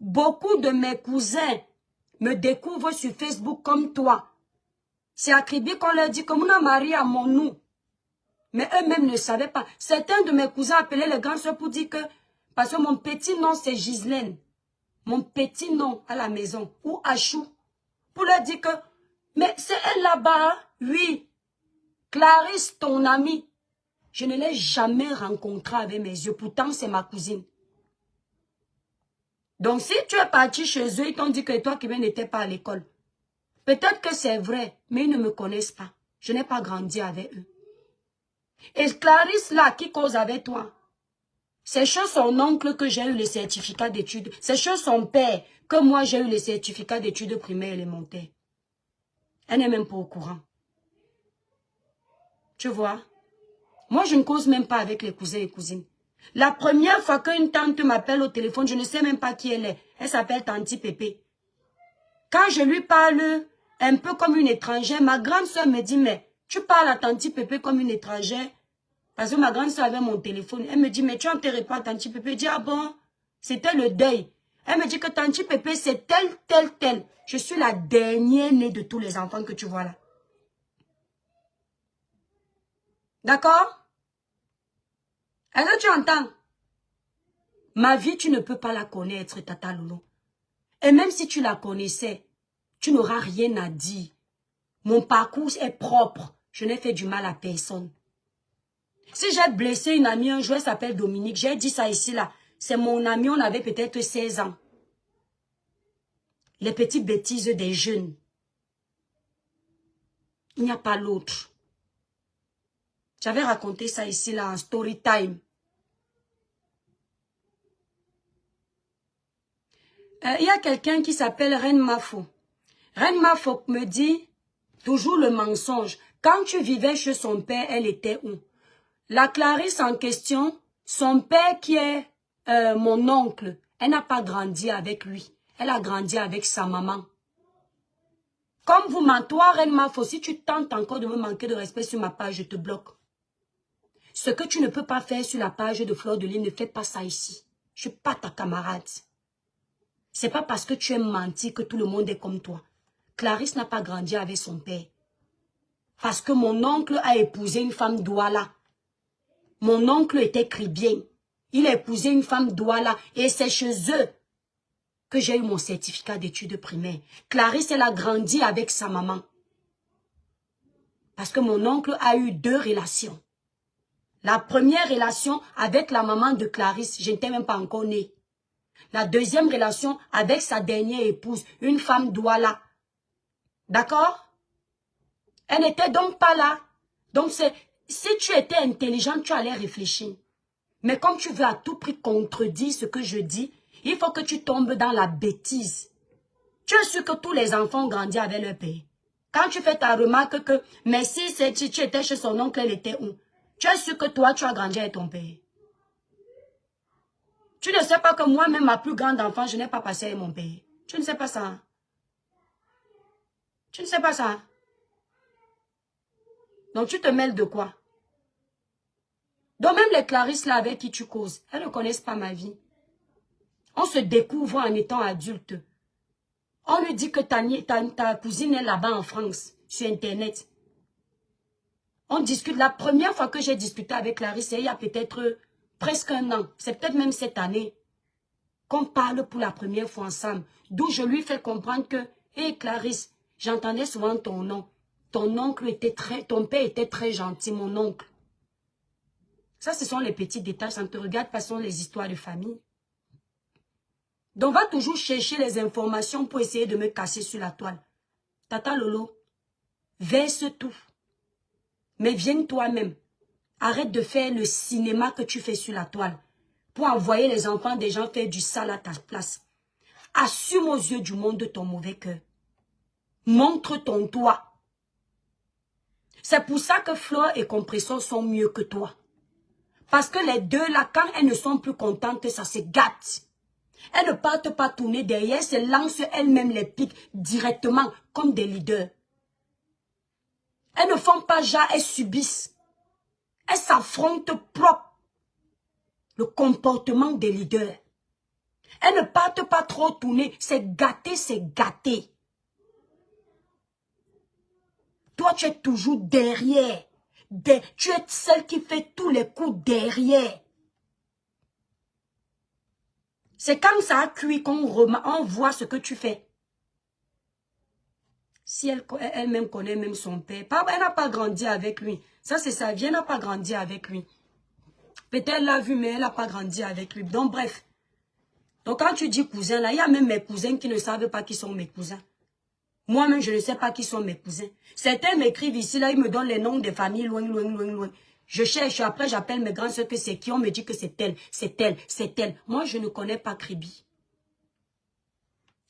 Beaucoup de mes cousins me découvrent sur Facebook comme toi. C'est à Kribi qu'on leur dit que mon mari a mon nom. Mais eux-mêmes ne savaient pas. Certains de mes cousins appelaient les grands soeurs pour dire que, parce que mon petit nom c'est Gislaine. Mon petit nom à la maison. Ou Achou. Pour leur dire que, mais c'est elle là-bas, hein? Oui. Clarisse, ton amie. Je ne l'ai jamais rencontrée avec mes yeux. Pourtant, c'est ma cousine. Donc, si tu es parti chez eux, ils t'ont dit que toi qui n'étais pas à l'école. Peut-être que c'est vrai, mais ils ne me connaissent pas. Je n'ai pas grandi avec eux. Et Clarisse là, qui cause avec toi, c'est chez son oncle que j'ai eu le certificat d'études. C'est chez son père que moi j'ai eu le certificat d'études primaires élémentaires. Elle n'est même pas au courant. Tu vois? Moi, je ne cause même pas avec les cousins et cousines. La première fois qu'une tante m'appelle au téléphone, je ne sais même pas qui elle est. Elle s'appelle Tanti Pépé. Quand je lui parle un peu comme une étrangère, ma grande soeur me dit, mais tu parles à Tanti Pépé comme une étrangère? Parce que ma grande soeur avait mon téléphone. Elle me dit, mais tu enterres pas Tanti Pépé? Je dis, ah bon? C'était le deuil. Elle me dit que Tanti Pépé, c'est tel. Je suis la dernière née de tous les enfants que tu vois là. D'accord? Est-ce que tu entends? Ma vie, tu ne peux pas la connaître, Tata Lolo. Et même si tu la connaissais, tu n'auras rien à dire. Mon parcours est propre. Je n'ai fait du mal à personne. Si j'ai blessé une amie un jour, elle s'appelle Dominique. J'ai dit ça ici, là. C'est mon amie, on avait peut-être 16 ans. Les petites bêtises des jeunes. Il n'y a pas l'autre. J'avais raconté ça ici, là, en story time. Il y a quelqu'un qui s'appelle Reine Mafo. Reine Mafo me dit toujours le mensonge. Quand tu vivais chez son père, elle était où? La Clarisse en question, son père qui est mon oncle, elle n'a pas grandi avec lui. Elle a grandi avec sa maman. Comme vous, toi, Reine Mafo, si tu tentes encore de me manquer de respect sur ma page, je te bloque. Ce que tu ne peux pas faire sur la page de Fleur de Lys, ne fais pas ça ici. Je ne suis pas ta camarade. C'est pas parce que tu aimes mentir que tout le monde est comme toi. Clarisse n'a pas grandi avec son père. Parce que mon oncle a épousé une femme Douala. Mon oncle était cribien. Il a épousé une femme Douala et c'est chez eux que j'ai eu mon certificat d'études primaires. Clarisse, elle a grandi avec sa maman. Parce que mon oncle a eu 2 relations. La première relation avec la maman de Clarisse, je n'étais même pas encore née. La deuxième relation avec sa dernière épouse, une femme Douala. D'accord? Elle n'était donc pas là. Donc, si tu étais intelligent, tu allais réfléchir. Mais comme tu veux à tout prix contredire ce que je dis, il faut que tu tombes dans la bêtise. Tu es sûr que tous les enfants ont grandi avec leur père. Quand tu fais ta remarque que, mais si tu étais chez son oncle, elle était où? Tu es sûr que toi, tu as grandi avec ton père. Tu ne sais pas que moi-même, ma plus grande enfant, je n'ai pas passé avec mon père. Tu ne sais pas ça. Tu ne sais pas ça. Donc, tu te mêles de quoi? Donc, même les Clarisse là avec qui tu causes, elles ne connaissent pas ma vie. On se découvre en étant adulte. On lui dit que ta cousine est là-bas en France, sur Internet. On discute. La première fois que j'ai discuté avec Clarisse, c'est il y a peut-être presque 1 an. C'est peut-être même cette année qu'on parle pour la première fois ensemble. D'où je lui fais comprendre que, hé Clarisse, j'entendais souvent ton nom. Ton oncle était ton père était très gentil, mon oncle. Ça, ce sont les petits détails. Ça ne te regarde pas, ce sont les histoires de famille. Donc, va toujours chercher les informations pour essayer de me casser sur la toile. Tata Lolo, verse tout. Mais viens toi-même. Arrête de faire le cinéma que tu fais sur la toile pour envoyer les enfants des gens faire du sale à ta place. Assume aux yeux du monde ton mauvais cœur. Montre ton toit. C'est pour ça que Flore et Compressor sont mieux que toi. Parce que les deux là, quand elles ne sont plus contentes, ça se gâte. Elles ne partent pas tourner derrière, se lancent elles-mêmes les pics directement comme des leaders. Elles ne font pas genre, elles subissent. Elles s'affrontent propre. Le comportement des leaders. Elles ne partent pas trop tourner, c'est gâté, c'est gâté. Toi, tu es toujours derrière. Tu es celle qui fait tous les coups derrière. C'est quand ça a cuit qu'on voit ce que tu fais. Si elle-même connaît même son père, elle n'a pas grandi avec lui. Ça, c'est sa vie, elle n'a pas grandi avec lui. Peut-être elle l'a vu, mais elle n'a pas grandi avec lui. Donc, bref. Donc, quand tu dis cousin, là, il y a même mes cousins qui ne savent pas qui sont mes cousins. Moi-même, je ne sais pas qui sont mes cousins. Certains m'écrivent ici, là, ils me donnent les noms des familles loin, loin, loin, loin. Je cherche, après j'appelle mes grands soeurs que c'est qui, on me dit que c'est elle, c'est elle, c'est elle. Moi, je ne connais pas Kribi.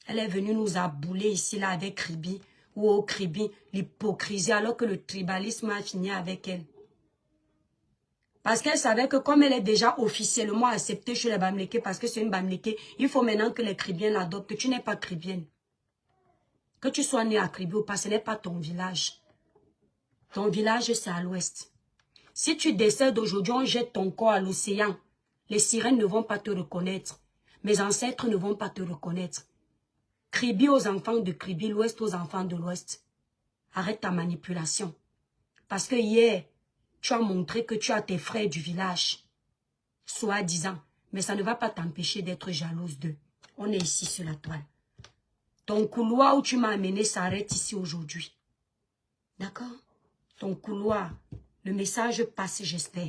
Elle est venue nous abouler ici, là, avec Kribi. Ou au Kribi, l'hypocrisie, alors que le tribalisme a fini avec elle. Parce qu'elle savait que comme elle est déjà officiellement acceptée chez les Bamlékés, parce que c'est une Bamléké, il faut maintenant que les Kribiens l'adoptent. Tu n'es pas Kribienne. Que tu sois né à Kribi ou pas, ce n'est pas ton village. Ton village, c'est à l'ouest. Si tu décèdes aujourd'hui, on jette ton corps à l'océan. Les sirènes ne vont pas te reconnaître. Mes ancêtres ne vont pas te reconnaître. Kribi aux enfants de Kribi, l'ouest aux enfants de l'ouest. Arrête ta manipulation. Parce que hier, tu as montré que tu as tes frères du village. Soi-disant. Mais ça ne va pas t'empêcher d'être jalouse d'eux. On est ici sur la toile. Ton couloir où tu m'as amené s'arrête ici aujourd'hui. D'accord? Ton couloir, le message passe, j'espère.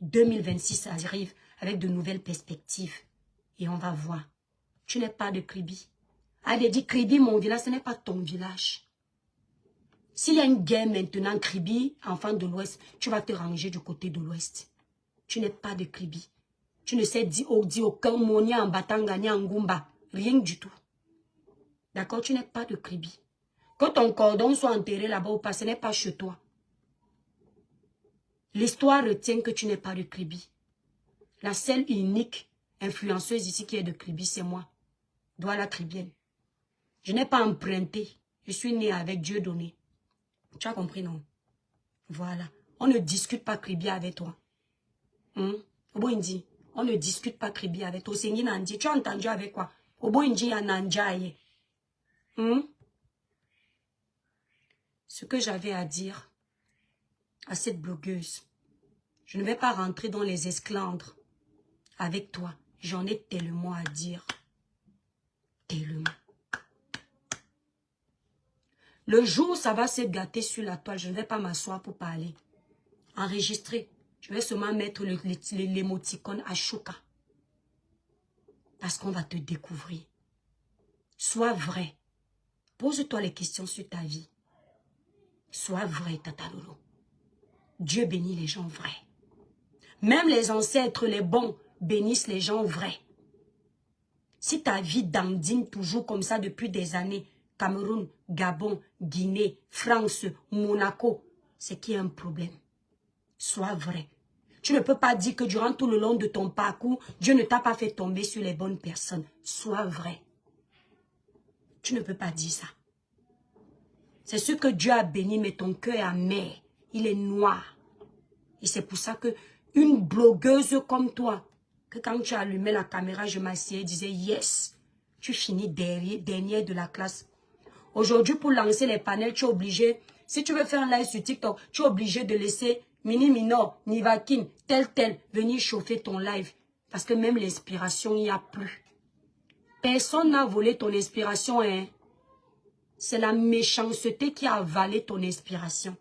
2026 arrive avec de nouvelles perspectives. Et on va voir. Tu n'es pas de Kribi. Elle dit Kribi, mon village, ce n'est pas ton village. S'il y a une guerre maintenant, Kribi, enfant de l'Ouest, tu vas te ranger du côté de l'Ouest. Tu n'es pas de Kribi. Tu ne sais dire aucun mot, ni en Batanga, ni en Ngumba. Rien du tout. D'accord? Tu n'es pas de Kribi. Que ton cordon soit enterré là-bas ou pas, ce n'est pas chez toi. L'histoire retient que tu n'es pas de Kribi. La seule unique influenceuse ici qui est de Kribi, c'est moi. Douala Kribienne. Je n'ai pas emprunté. Je suis née avec Dieu donné. Tu as compris, non? Voilà. On ne discute pas Kribi avec toi. Oboindi, on ne discute pas Kribi avec toi. Tu as entendu avec quoi? Oboindi ya nanjaye. Ce que j'avais à dire à cette blogueuse, je ne vais pas rentrer dans les esclandres avec toi. J'en ai tellement à dire. tellement. Le jour où ça va se gâter sur la toile, je ne vais pas m'asseoir pour parler. Enregistrer. Je vais seulement mettre l'émoticône Ashoka. Parce qu'on va te découvrir. Sois vrai. Pose-toi les questions sur ta vie. Sois vrai, Tata Lolo. Dieu bénit les gens vrais. Même les ancêtres, les bons, bénissent les gens vrais. Si ta vie dandine toujours comme ça depuis des années, Cameroun, Gabon, Guinée, France, Monaco, c'est qu'il y a un problème. Sois vrai. Tu ne peux pas dire que durant tout le long de ton parcours, Dieu ne t'a pas fait tomber sur les bonnes personnes. Sois vrai. Tu ne peux pas dire ça. C'est ce que Dieu a béni, mais ton cœur est amer. Il est noir. Et c'est pour ça que une blogueuse comme toi, que quand tu allumais la caméra, je m'asseyais et disais, yes, tu finis dernier de la classe. Aujourd'hui, pour lancer les panels, tu es obligé, si tu veux faire un live sur TikTok, tu es obligé de laisser Mini Minor, Nivakin, tel, venir chauffer ton live. Parce que même l'inspiration, il n'y a plus. Personne n'a volé ton inspiration, hein. C'est la méchanceté qui a avalé ton inspiration.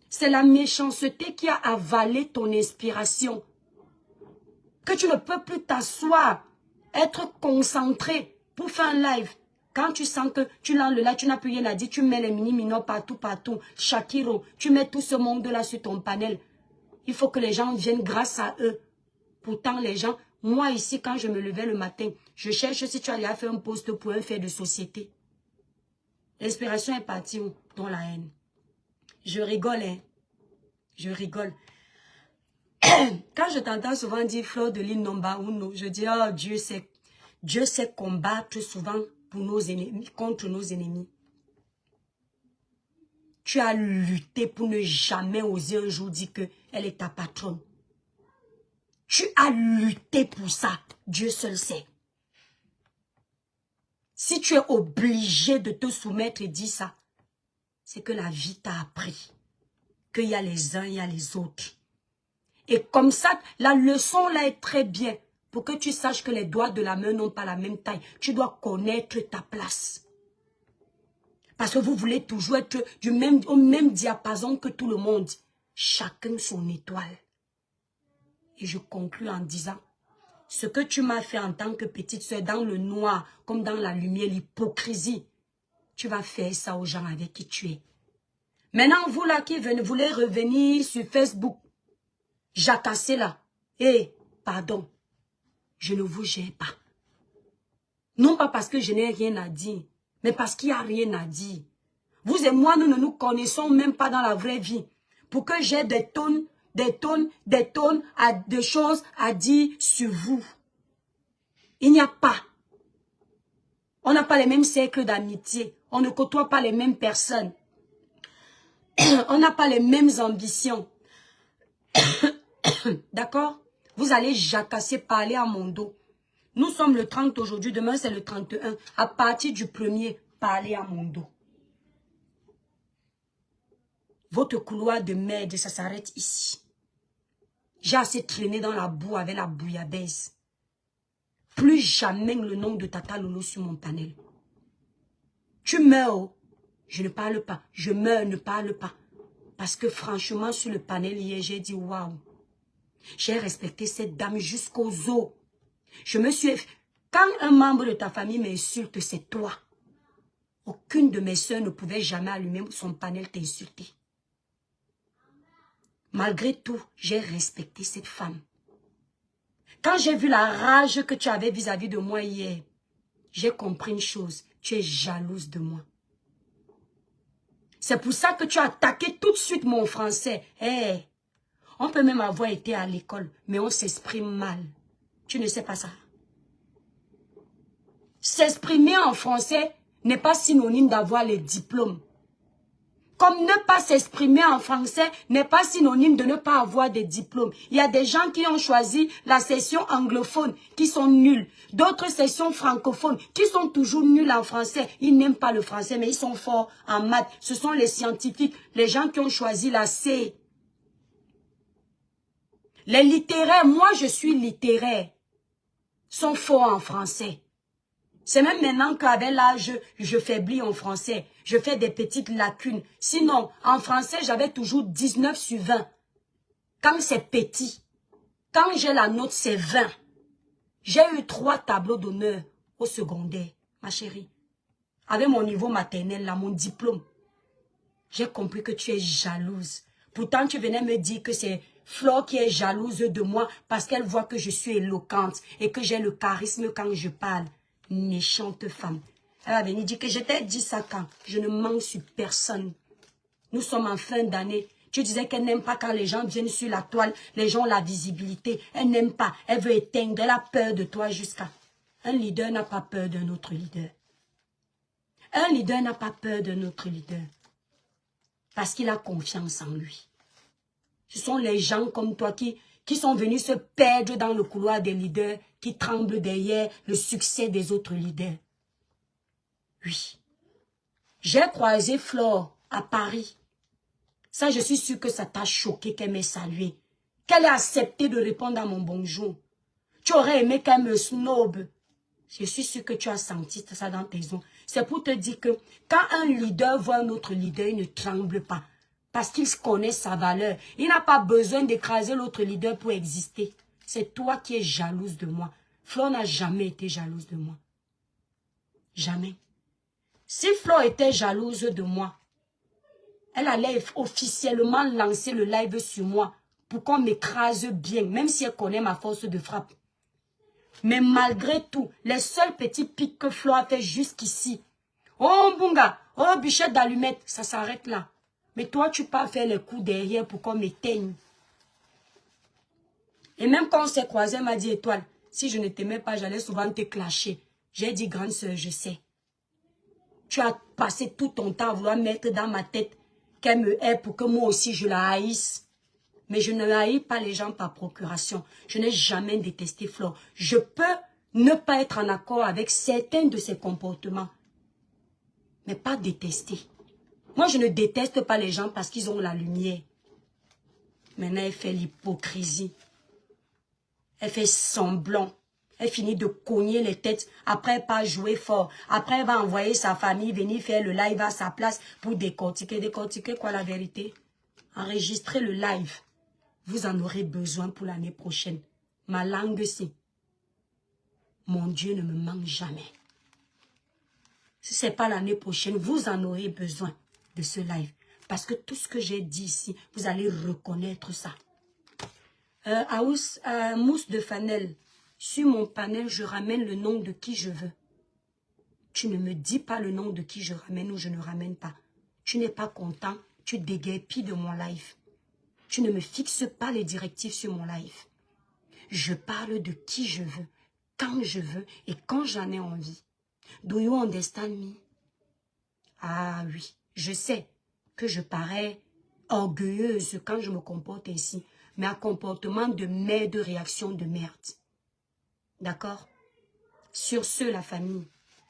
C'est la méchanceté qui a avalé ton inspiration. Que tu ne peux plus t'asseoir, être concentré pour faire un live. Quand tu sens que tu lances le live, tu n'as plus rien à dire, tu mets les mini-minors partout. Shakiro, tu mets tout ce monde-là sur ton panel. Il faut que les gens viennent grâce à eux. Pourtant, les gens, moi ici, quand je me levais le matin, je cherche si tu allais faire un post pour un fait de société. L'inspiration est partie où? Dans la haine. Je rigole, hein. Je rigole. Quand je t'entends souvent dire Fleur de Lys Nomba Uno, je dis, oh, Dieu sait combattre souvent pour nos ennemis, contre nos ennemis. Tu as lutté pour ne jamais oser un jour dire qu'elle est ta patronne. Tu as lutté pour ça. Dieu seul sait. Si tu es obligé de te soumettre et dire ça, c'est que la vie t'a appris qu'il y a les uns, il y a les autres. Et comme ça, la leçon là est très bien. Pour que tu saches que les doigts de la main n'ont pas la même taille. Tu dois connaître ta place. Parce que vous voulez toujours être au même diapason que tout le monde. Chacun son étoile. Et je conclue en disant, ce que tu m'as fait en tant que petite soeur, dans le noir, comme dans la lumière, l'hypocrisie, tu vas faire ça aux gens avec qui tu es. Maintenant, vous là qui voulez revenir sur Facebook, jacasser là, pardon, je ne vous gère pas. Non pas parce que je n'ai rien à dire, mais parce qu'il n'y a rien à dire. Vous et moi, nous ne nous connaissons même pas dans la vraie vie. Pour que j'ai des tonnes de choses à dire sur vous. Il n'y a pas. On n'a pas les mêmes cercles d'amitié. On ne côtoie pas les mêmes personnes. On n'a pas les mêmes ambitions. D'accord? Vous allez jacasser, parler à mon dos. Nous sommes le 30 aujourd'hui, demain c'est le 31. À partir du 1er, parlez à mon dos. Votre couloir de merde, ça s'arrête ici. J'ai assez traîné dans la boue avec la bouillabaisse. Plus jamais le nom de Tata Lolo sur mon panel. Tu meurs, oh. Je ne parle pas. Je meurs, ne parle pas. Parce que franchement, sur le panel hier, j'ai dit waouh. J'ai respecté cette dame jusqu'aux os. Je me suis... Quand un membre de ta famille m'insulte, c'est toi. Aucune de mes soeurs ne pouvait jamais allumer son panel t'insulter. Malgré tout, j'ai respecté cette femme. Quand j'ai vu la rage que tu avais vis-à-vis de moi hier, j'ai compris une chose. Tu es jalouse de moi. C'est pour ça que tu as attaqué tout de suite mon français. On peut même avoir été à l'école, mais on s'exprime mal. Tu ne sais pas ça. S'exprimer en français n'est pas synonyme d'avoir les diplômes. Comme ne pas s'exprimer en français n'est pas synonyme de ne pas avoir des diplômes. Il y a des gens qui ont choisi la session anglophone, qui sont nuls. D'autres sessions francophones, qui sont toujours nuls en français. Ils n'aiment pas le français, mais ils sont forts en maths. Ce sont les scientifiques, les gens qui ont choisi la C. Les littéraires, moi je suis littéraire. sont faux en français. C'est même maintenant qu'avec l'âge, je faiblis en français. Je fais des petites lacunes. Sinon, en français, j'avais toujours 19 sur 20. Quand c'est petit, quand j'ai la note, c'est 20. J'ai eu 3 tableaux d'honneur au secondaire, ma chérie. Avec mon niveau maternel, là, mon diplôme. J'ai compris que tu es jalouse. Pourtant, tu venais me dire que c'est Flore qui est jalouse de moi parce qu'elle voit que je suis éloquente et que j'ai le charisme quand je parle. Méchante femme. Elle va venir dire que je t'ai dit ça quand. Je ne mens sur personne. Nous sommes en fin d'année. Tu disais qu'elle n'aime pas quand les gens viennent sur la toile, les gens ont la visibilité. Elle n'aime pas. Elle veut éteindre. Elle a peur de toi jusqu'à... Un leader n'a pas peur d'un autre leader. Un leader n'a pas peur d'un autre leader. Parce qu'il a confiance en lui. Ce sont les gens comme toi qui sont venus se perdre dans le couloir des leaders, qui tremblent derrière le succès des autres leaders. Oui. J'ai croisé Flore à Paris. Ça, je suis sûre que ça t'a choqué qu'elle m'ait salué. Qu'elle ait accepté de répondre à mon bonjour. Tu aurais aimé qu'elle me snobe. Je suis sûre que tu as senti ça dans tes os. C'est pour te dire que quand un leader voit un autre leader, il ne tremble pas. Parce qu'il connaît sa valeur. Il n'a pas besoin d'écraser l'autre leader pour exister. C'est toi qui es jalouse de moi. Flore n'a jamais été jalouse de moi. Jamais. Si Flore était jalouse de moi, elle allait officiellement lancer le live sur moi pour qu'on m'écrase bien, même si elle connaît ma force de frappe. Mais malgré tout, les seuls petits pics que Flore a fait jusqu'ici, oh Mbunga, oh bichette d'allumette, ça s'arrête là. Mais toi, tu pars faire les coups derrière pour qu'on m'éteigne. Et même quand on s'est croisé, elle m'a dit, Étoile, si je ne t'aimais pas, j'allais souvent te clasher. J'ai dit, grande sœur, je sais. Tu as passé tout ton temps à vouloir mettre dans ma tête qu'elle me hait pour que moi aussi je la haïsse. Mais je ne haïs pas les gens par procuration. Je n'ai jamais détesté Flore. Je peux ne pas être en accord avec certains de ses comportements. Mais pas détester. Moi, je ne déteste pas les gens parce qu'ils ont la lumière. Maintenant, elle fait l'hypocrisie. Elle fait semblant. Elle finit de cogner les têtes. Après, elle part jouer fort. Après, elle va envoyer sa famille venir faire le live à sa place pour décortiquer. Décortiquer quoi la vérité? Enregistrer le live. Vous en aurez besoin pour l'année prochaine. Ma langue, c'est... Mon Dieu ne me manque jamais. Si ce n'est pas l'année prochaine, vous en aurez besoin de ce live. Parce que tout ce que j'ai dit ici, vous allez reconnaître ça. Mousse de Fanel, sur mon panel, je ramène le nom de qui je veux. Tu ne me dis pas le nom de qui je ramène ou je ne ramène pas. Tu n'es pas content, tu déguerpis de mon live. Tu ne me fixes pas les directives sur mon live. Je parle de qui je veux, quand je veux et quand j'en ai envie. Do you understand me? Ah oui, je sais que je parais orgueilleuse quand je me comporte ainsi. Mais un comportement de merde, de réaction de merde. D'accord? Sur ce, la famille,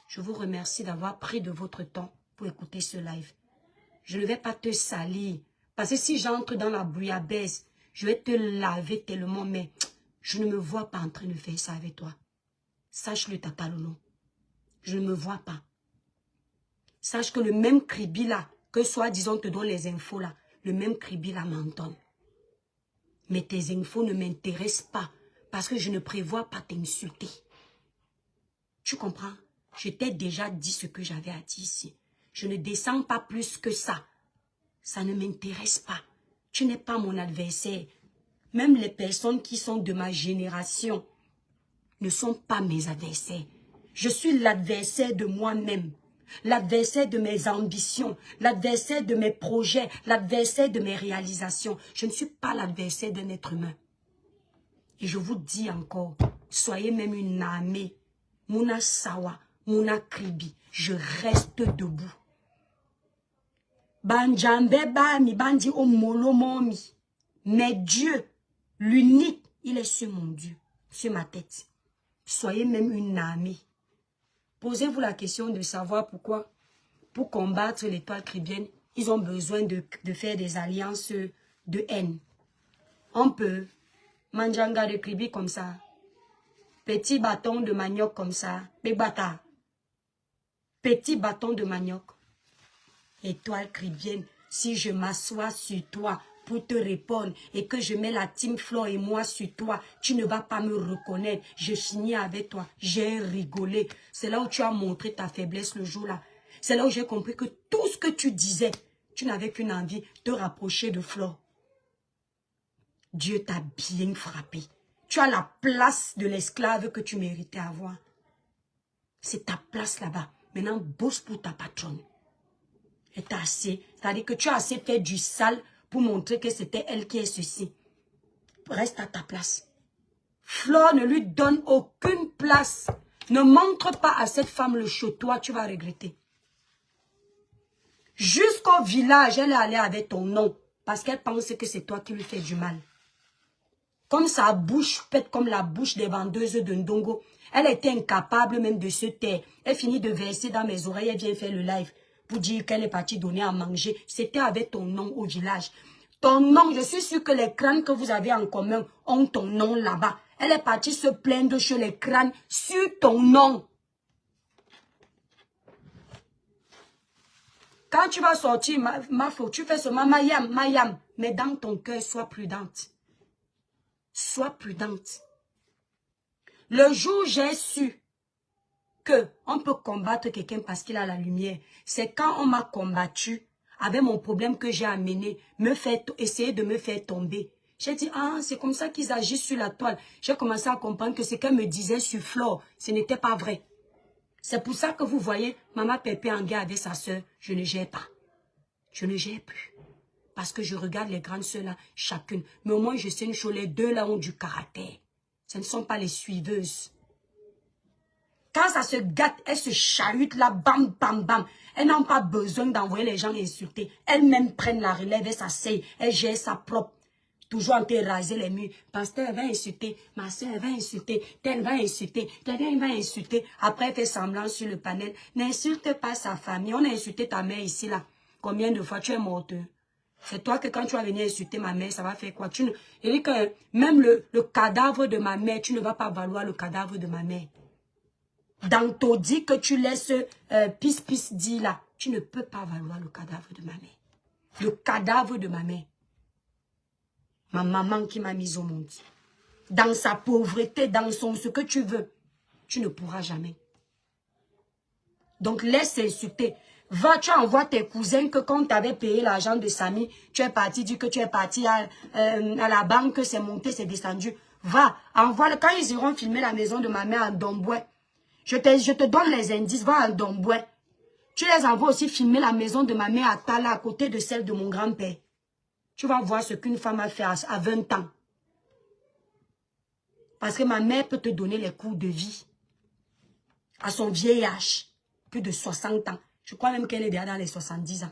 je vous remercie d'avoir pris de votre temps pour écouter ce live. Je ne vais pas te salir. Parce que si j'entre dans la bouillabaisse, je vais te laver tellement, mais je ne me vois pas en train de faire ça avec toi. Sache-le, Tata Lolo. Je ne me vois pas. Sache que le même cribi là, que soi-disant te donne les infos là, le même cribi là m'entend. Mais tes infos ne m'intéressent pas parce que je ne prévois pas t'insulter. Tu comprends? Je t'ai déjà dit ce que j'avais à dire ici. Je ne descends pas plus que ça. Ça ne m'intéresse pas. Tu n'es pas mon adversaire. Même les personnes qui sont de ma génération ne sont pas mes adversaires. Je suis l'adversaire de moi-même. L'adversaire de mes ambitions, l'adversaire de mes projets, l'adversaire de mes réalisations. Je ne suis pas l'adversaire d'un être humain. Et je vous dis encore, soyez même une armée. Mouna Sawa, Mouna Kribi, je reste debout. Banjambe Bami, Bandi Omolo Momi. Mais Dieu, l'unique, il est sur mon Dieu, sur ma tête. Soyez même une armée. Posez-vous la question de savoir pourquoi, pour combattre l'étoile chrétienne, ils ont besoin de faire des alliances de haine. On peut, Manjanga de Kribi comme ça. Petit bâton de manioc comme ça. Mais bâtard. Petit bâton de manioc. Étoile cribienne, si je m'assois sur toi pour te répondre et que je mets la team Flo et moi sur toi, tu ne vas pas me reconnaître. Je finis avec toi. J'ai rigolé. C'est là où tu as montré ta faiblesse le jour-là. C'est là où j'ai compris que tout ce que tu disais, tu n'avais qu'une envie de te rapprocher de Flo. Dieu t'a bien frappé. Tu as la place de l'esclave que tu méritais avoir. C'est ta place là-bas. Maintenant, bosse pour ta patronne. Et t'as assez. C'est-à-dire que tu as assez fait du sale pour montrer que c'était elle qui est ceci. Reste à ta place. Flore ne lui donne aucune place. Ne montre pas à cette femme le chotois, tu vas regretter. Jusqu'au village, elle est allée avec ton nom. Parce qu'elle pense que c'est toi qui lui fais du mal. Comme sa bouche pète comme la bouche des vendeuses de Ndongo. Elle était incapable même de se taire. Elle finit de verser dans mes oreilles. Elle vient faire le live pour dire qu'elle est partie donner à manger. C'était avec ton nom au village. Ton nom, je suis sûre que les crânes que vous avez en commun ont ton nom là-bas. Elle est partie se plaindre chez les crânes sur ton nom. Quand tu vas sortir, ma faute, tu fais seulement Mayam. Mais dans ton cœur, sois prudente. Sois prudente. Le jour où j'ai su que on peut combattre quelqu'un parce qu'il a la lumière, c'est quand on m'a combattu avec mon problème que j'ai amené, essayer de me faire tomber. J'ai dit, ah, c'est comme ça qu'ils agissent sur la toile. J'ai commencé à comprendre que ce qu'elle me disait sur Flore, ce n'était pas vrai. C'est pour ça que vous voyez, Maman Pépé en guerre avec sa soeur, je ne gère pas. Je ne gère plus. Parce que je regarde les grandes soeurs là, chacune. Mais au moins, je sais une chose, les deux là ont du caractère. Ce ne sont pas les suiveuses. Quand ça se gâte, elles se chahutent là, bam, bam, bam. Elles n'ont pas besoin d'envoyer les gens insulter. Elles-mêmes prennent la relève et s'asseyent. Elles gèrent sa propre. Toujours en train de raser les murs. Pasteur, elle va insulter. Ma soeur, elle va insulter. Telle va insulter. Quelqu'un va insulter. Après, elle fait semblant sur le panel. N'insulte pas sa famille. On a insulté ta mère ici, là. Combien de fois tu es morte? C'est toi que quand tu vas venir insulter ma mère, ça va faire quoi? Je dis que même le cadavre de ma mère, tu ne vas pas valoir le cadavre de ma mère. Dans ton dit que tu laisses pis dit là, tu ne peux pas valoir le cadavre de ma mère. Le cadavre de ma mère. Ma maman qui m'a mise au monde. Dans sa pauvreté, dans ce que tu veux, tu ne pourras jamais. Donc laisse insulter. Va, tu envoies tes cousins que quand tu avais payé l'argent de Samy, tu es parti, dis que tu es parti à la banque, c'est monté, c'est descendu. Va, envoie-le. Quand ils iront filmer la maison de ma mère à Domboué, je te donne les indices, va à Domboué. Tu les envoies aussi filmer la maison de ma mère à Tala, à côté de celle de mon grand-père. Tu vas voir ce qu'une femme a fait à 20 ans. Parce que ma mère peut te donner les coups de vie. À son vieil âge, plus de 60 ans. Je crois même qu'elle est déjà dans les 70 ans.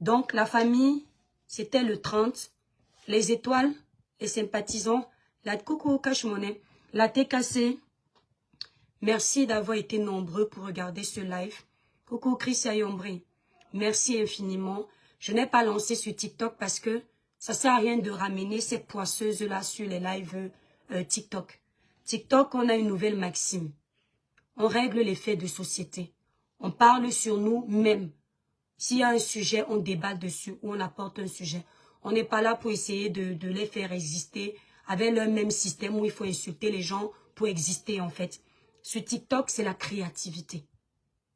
Donc, la famille, c'était le 30. Les étoiles, les sympathisants, la coucou cache-monnaie, la TKC. Merci d'avoir été nombreux pour regarder ce live. Coucou Chris Ayombre. Merci infiniment. Je n'ai pas lancé sur TikTok parce que ça ne sert à rien de ramener ces poisseuses-là sur les lives TikTok. TikTok, on a une nouvelle maxime. On règle les faits de société. On parle sur nous-mêmes. S'il y a un sujet, on débat dessus ou on apporte un sujet. On n'est pas là pour essayer de les faire exister avec le même système où il faut insulter les gens pour exister en fait. Sur TikTok, c'est la créativité.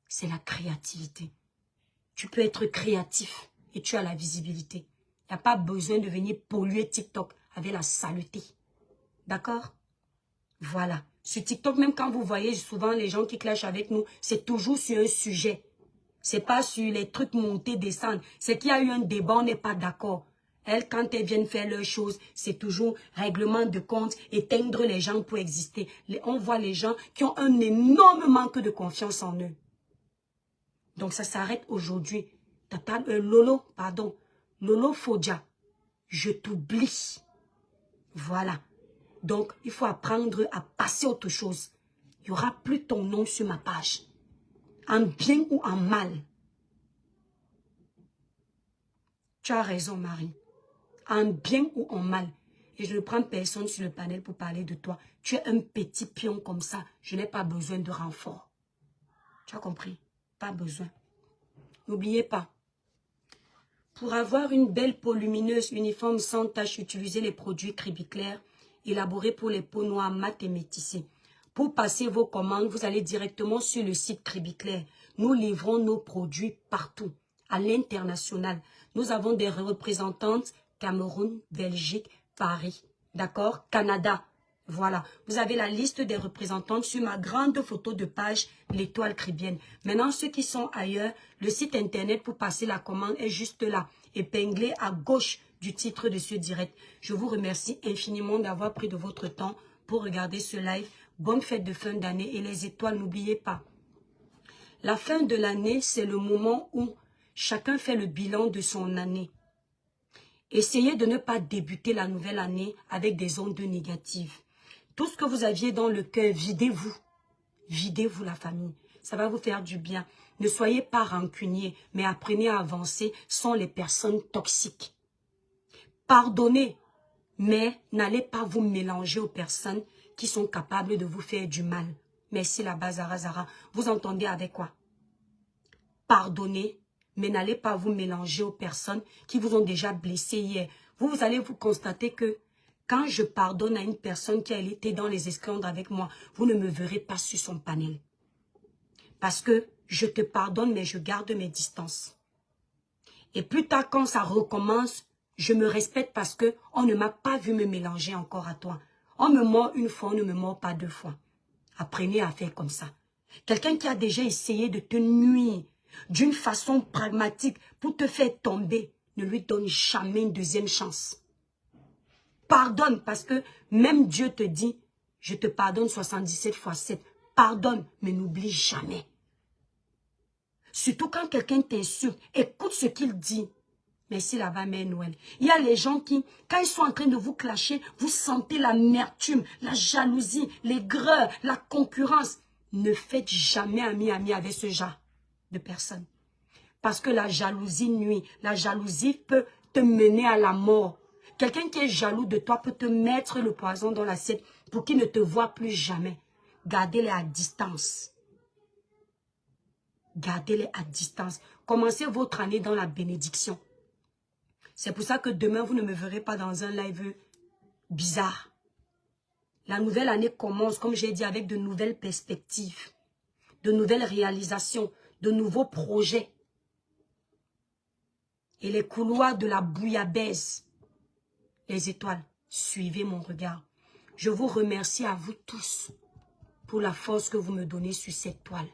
C'est la créativité. Tu peux être créatif et tu as la visibilité. Il n'y a pas besoin de venir polluer TikTok avec la saleté. D'accord? Voilà. Sur TikTok, même quand vous voyez souvent les gens qui clashent avec nous, c'est toujours sur un sujet. C'est pas sur les trucs monter, descendre. C'est qu'il y a eu un débat, on n'est pas d'accord. Elles, quand elles viennent faire leurs choses, c'est toujours règlement de compte, éteindre les gens pour exister. On voit les gens qui ont un énorme manque de confiance en eux. Donc ça s'arrête aujourd'hui. Lolo Fodja, je t'oublie. Voilà. Donc, il faut apprendre à passer à autre chose. Il n'y aura plus ton nom sur ma page. En bien ou en mal. Tu as raison, Marie. En bien ou en mal. Et je ne prends personne sur le panel pour parler de toi. Tu es un petit pion comme ça. Je n'ai pas besoin de renfort. Tu as compris? Pas besoin. N'oubliez pas. Pour avoir une belle peau lumineuse, uniforme, sans tache, utilisez les produits Cribiclair, élaborés pour les peaux noires, mat et métissées. Pour passer vos commandes, vous allez directement sur le site Cribiclair. Nous livrons nos produits partout, à l'international. Nous avons des représentantes Cameroun, Belgique, Paris, d'accord, Canada. Voilà, vous avez la liste des représentantes sur ma grande photo de page, l'étoile cribienne. Maintenant, ceux qui sont ailleurs, le site internet pour passer la commande est juste là, épinglé à gauche du titre de ce direct. Je vous remercie infiniment d'avoir pris de votre temps pour regarder ce live. Bonne fête de fin d'année et les étoiles, n'oubliez pas. La fin de l'année, c'est le moment où chacun fait le bilan de son année. Essayez de ne pas débuter la nouvelle année avec des ondes négatives. Tout ce que vous aviez dans le cœur, videz-vous. Videz-vous la famille. Ça va vous faire du bien. Ne soyez pas rancuniers, mais apprenez à avancer sans les personnes toxiques. Pardonnez, mais n'allez pas vous mélanger aux personnes qui sont capables de vous faire du mal. Merci la Bazara Zara. Vous entendez avec quoi? Pardonnez, mais n'allez pas vous mélanger aux personnes qui vous ont déjà blessé hier. Vous allez vous constater que quand je pardonne à une personne qui a été dans les esclandres avec moi, vous ne me verrez pas sur son panel. Parce que je te pardonne, mais je garde mes distances. Et plus tard, quand ça recommence, je me respecte parce que on ne m'a pas vu me mélanger encore à toi. On me mord une fois, on ne me mord pas deux fois. Apprenez à faire comme ça. Quelqu'un qui a déjà essayé de te nuire d'une façon pragmatique pour te faire tomber, ne lui donne jamais une deuxième chance. Pardonne, parce que même Dieu te dit, je te pardonne 77 fois 7. Pardonne, mais n'oublie jamais. Surtout quand quelqu'un t'insulte, écoute ce qu'il dit. Merci là-bas, Mère Noël. Il y a les gens qui, quand ils sont en train de vous clasher, vous sentez l'amertume, la jalousie, l'aigreur, la concurrence. Ne faites jamais ami avec ce genre de personnes. Parce que la jalousie nuit. La jalousie peut te mener à la mort. Quelqu'un qui est jaloux de toi peut te mettre le poison dans l'assiette pour qu'il ne te voie plus jamais. Gardez-les à distance. Gardez-les à distance. Commencez votre année dans la bénédiction. C'est pour ça que demain, vous ne me verrez pas dans un live bizarre. La nouvelle année commence, comme j'ai dit, avec de nouvelles perspectives, de nouvelles réalisations, de nouveaux projets. Et les couloirs de la bouillabaisse, les étoiles, suivez mon regard. Je vous remercie à vous tous pour la force que vous me donnez sur cette toile.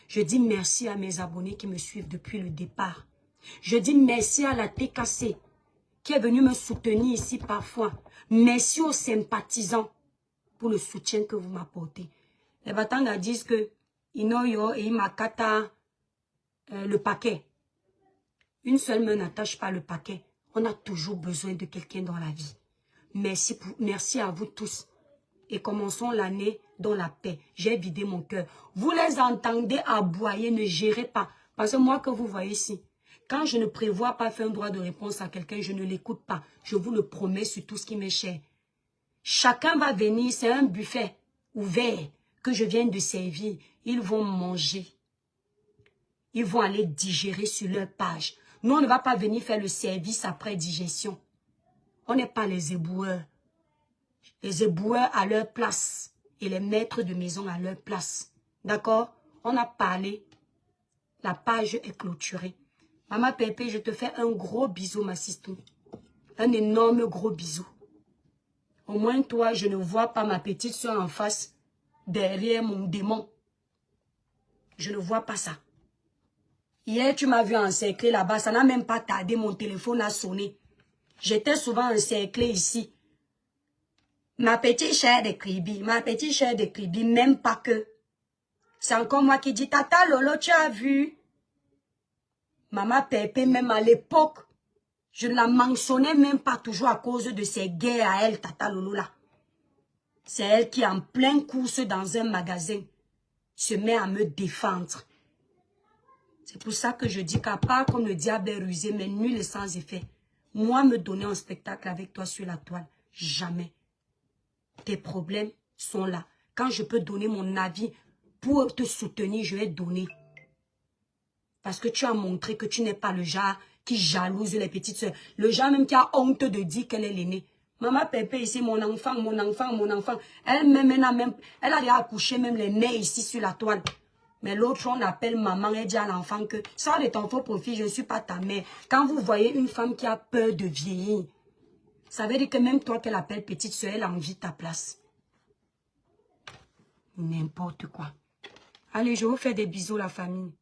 Je dis merci à mes abonnés qui me suivent depuis le départ. Je dis merci à la TKC qui est venue me soutenir ici parfois. Merci aux sympathisants pour le soutien que vous m'apportez. Les Batanga disent que Inoyo et Imakata le paquet. Une seule main n'attache pas le paquet. On a toujours besoin de quelqu'un dans la vie. Merci à vous tous. Et commençons l'année dans la paix. J'ai vidé mon cœur. Vous les entendez aboyer, ne gérez pas. Parce que moi que vous voyez ici, quand je ne prévois pas faire un droit de réponse à quelqu'un, je ne l'écoute pas. Je vous le promets sur tout ce qui m'est cher. Chacun va venir, c'est un buffet ouvert que je viens de servir. Ils vont manger. Ils vont aller digérer sur leur page. Nous, on ne va pas venir faire le service après digestion. On n'est pas les éboueurs. Les éboueurs à leur place et les maîtres de maison à leur place. D'accord? On a parlé. La page est clôturée. Maman Pépé, je te fais un gros bisou, ma sister. Un énorme gros bisou. Au moins, toi, je ne vois pas ma petite soeur en face, derrière mon démon. Je ne vois pas ça. Hier, tu m'as vu encercler là-bas. Ça n'a même pas tardé. Mon téléphone a sonné. J'étais souvent encerclée ici. Ma petite chère de Kribi. Ma petite chère de Kribi. Même pas que. C'est encore moi qui dis, Tata Lolo, tu as vu? Maman Pépé, même à l'époque, je ne la mentionnais même pas toujours à cause de ces guerres à elle, Tata Lolo là. C'est elle qui, en pleine course dans un magasin, se met à me défendre. C'est pour ça que je dis qu'à part comme le diable est rusé, mais nul est sans effet. Moi, me donner un spectacle avec toi sur la toile, Jamais. Tes problèmes sont là. Quand je peux donner mon avis pour te soutenir, je vais donner. Parce que tu as montré que tu n'es pas le genre qui jalouse les petites soeurs. Le genre même qui a honte de dire qu'elle est l'aînée. Maman Pépé ici, mon enfant, mon enfant, mon enfant. Elle-même, elle a déjà accouché même les nez ici sur la toile. Mais l'autre, on appelle maman, elle dit à l'enfant que sors de ton faux profil, je ne suis pas ta mère. Quand vous voyez une femme qui a peur de vieillir, ça veut dire que même toi qu'elle appelle petite soeur, elle a envie de ta place. N'importe quoi. Allez, je vous fais des bisous la famille.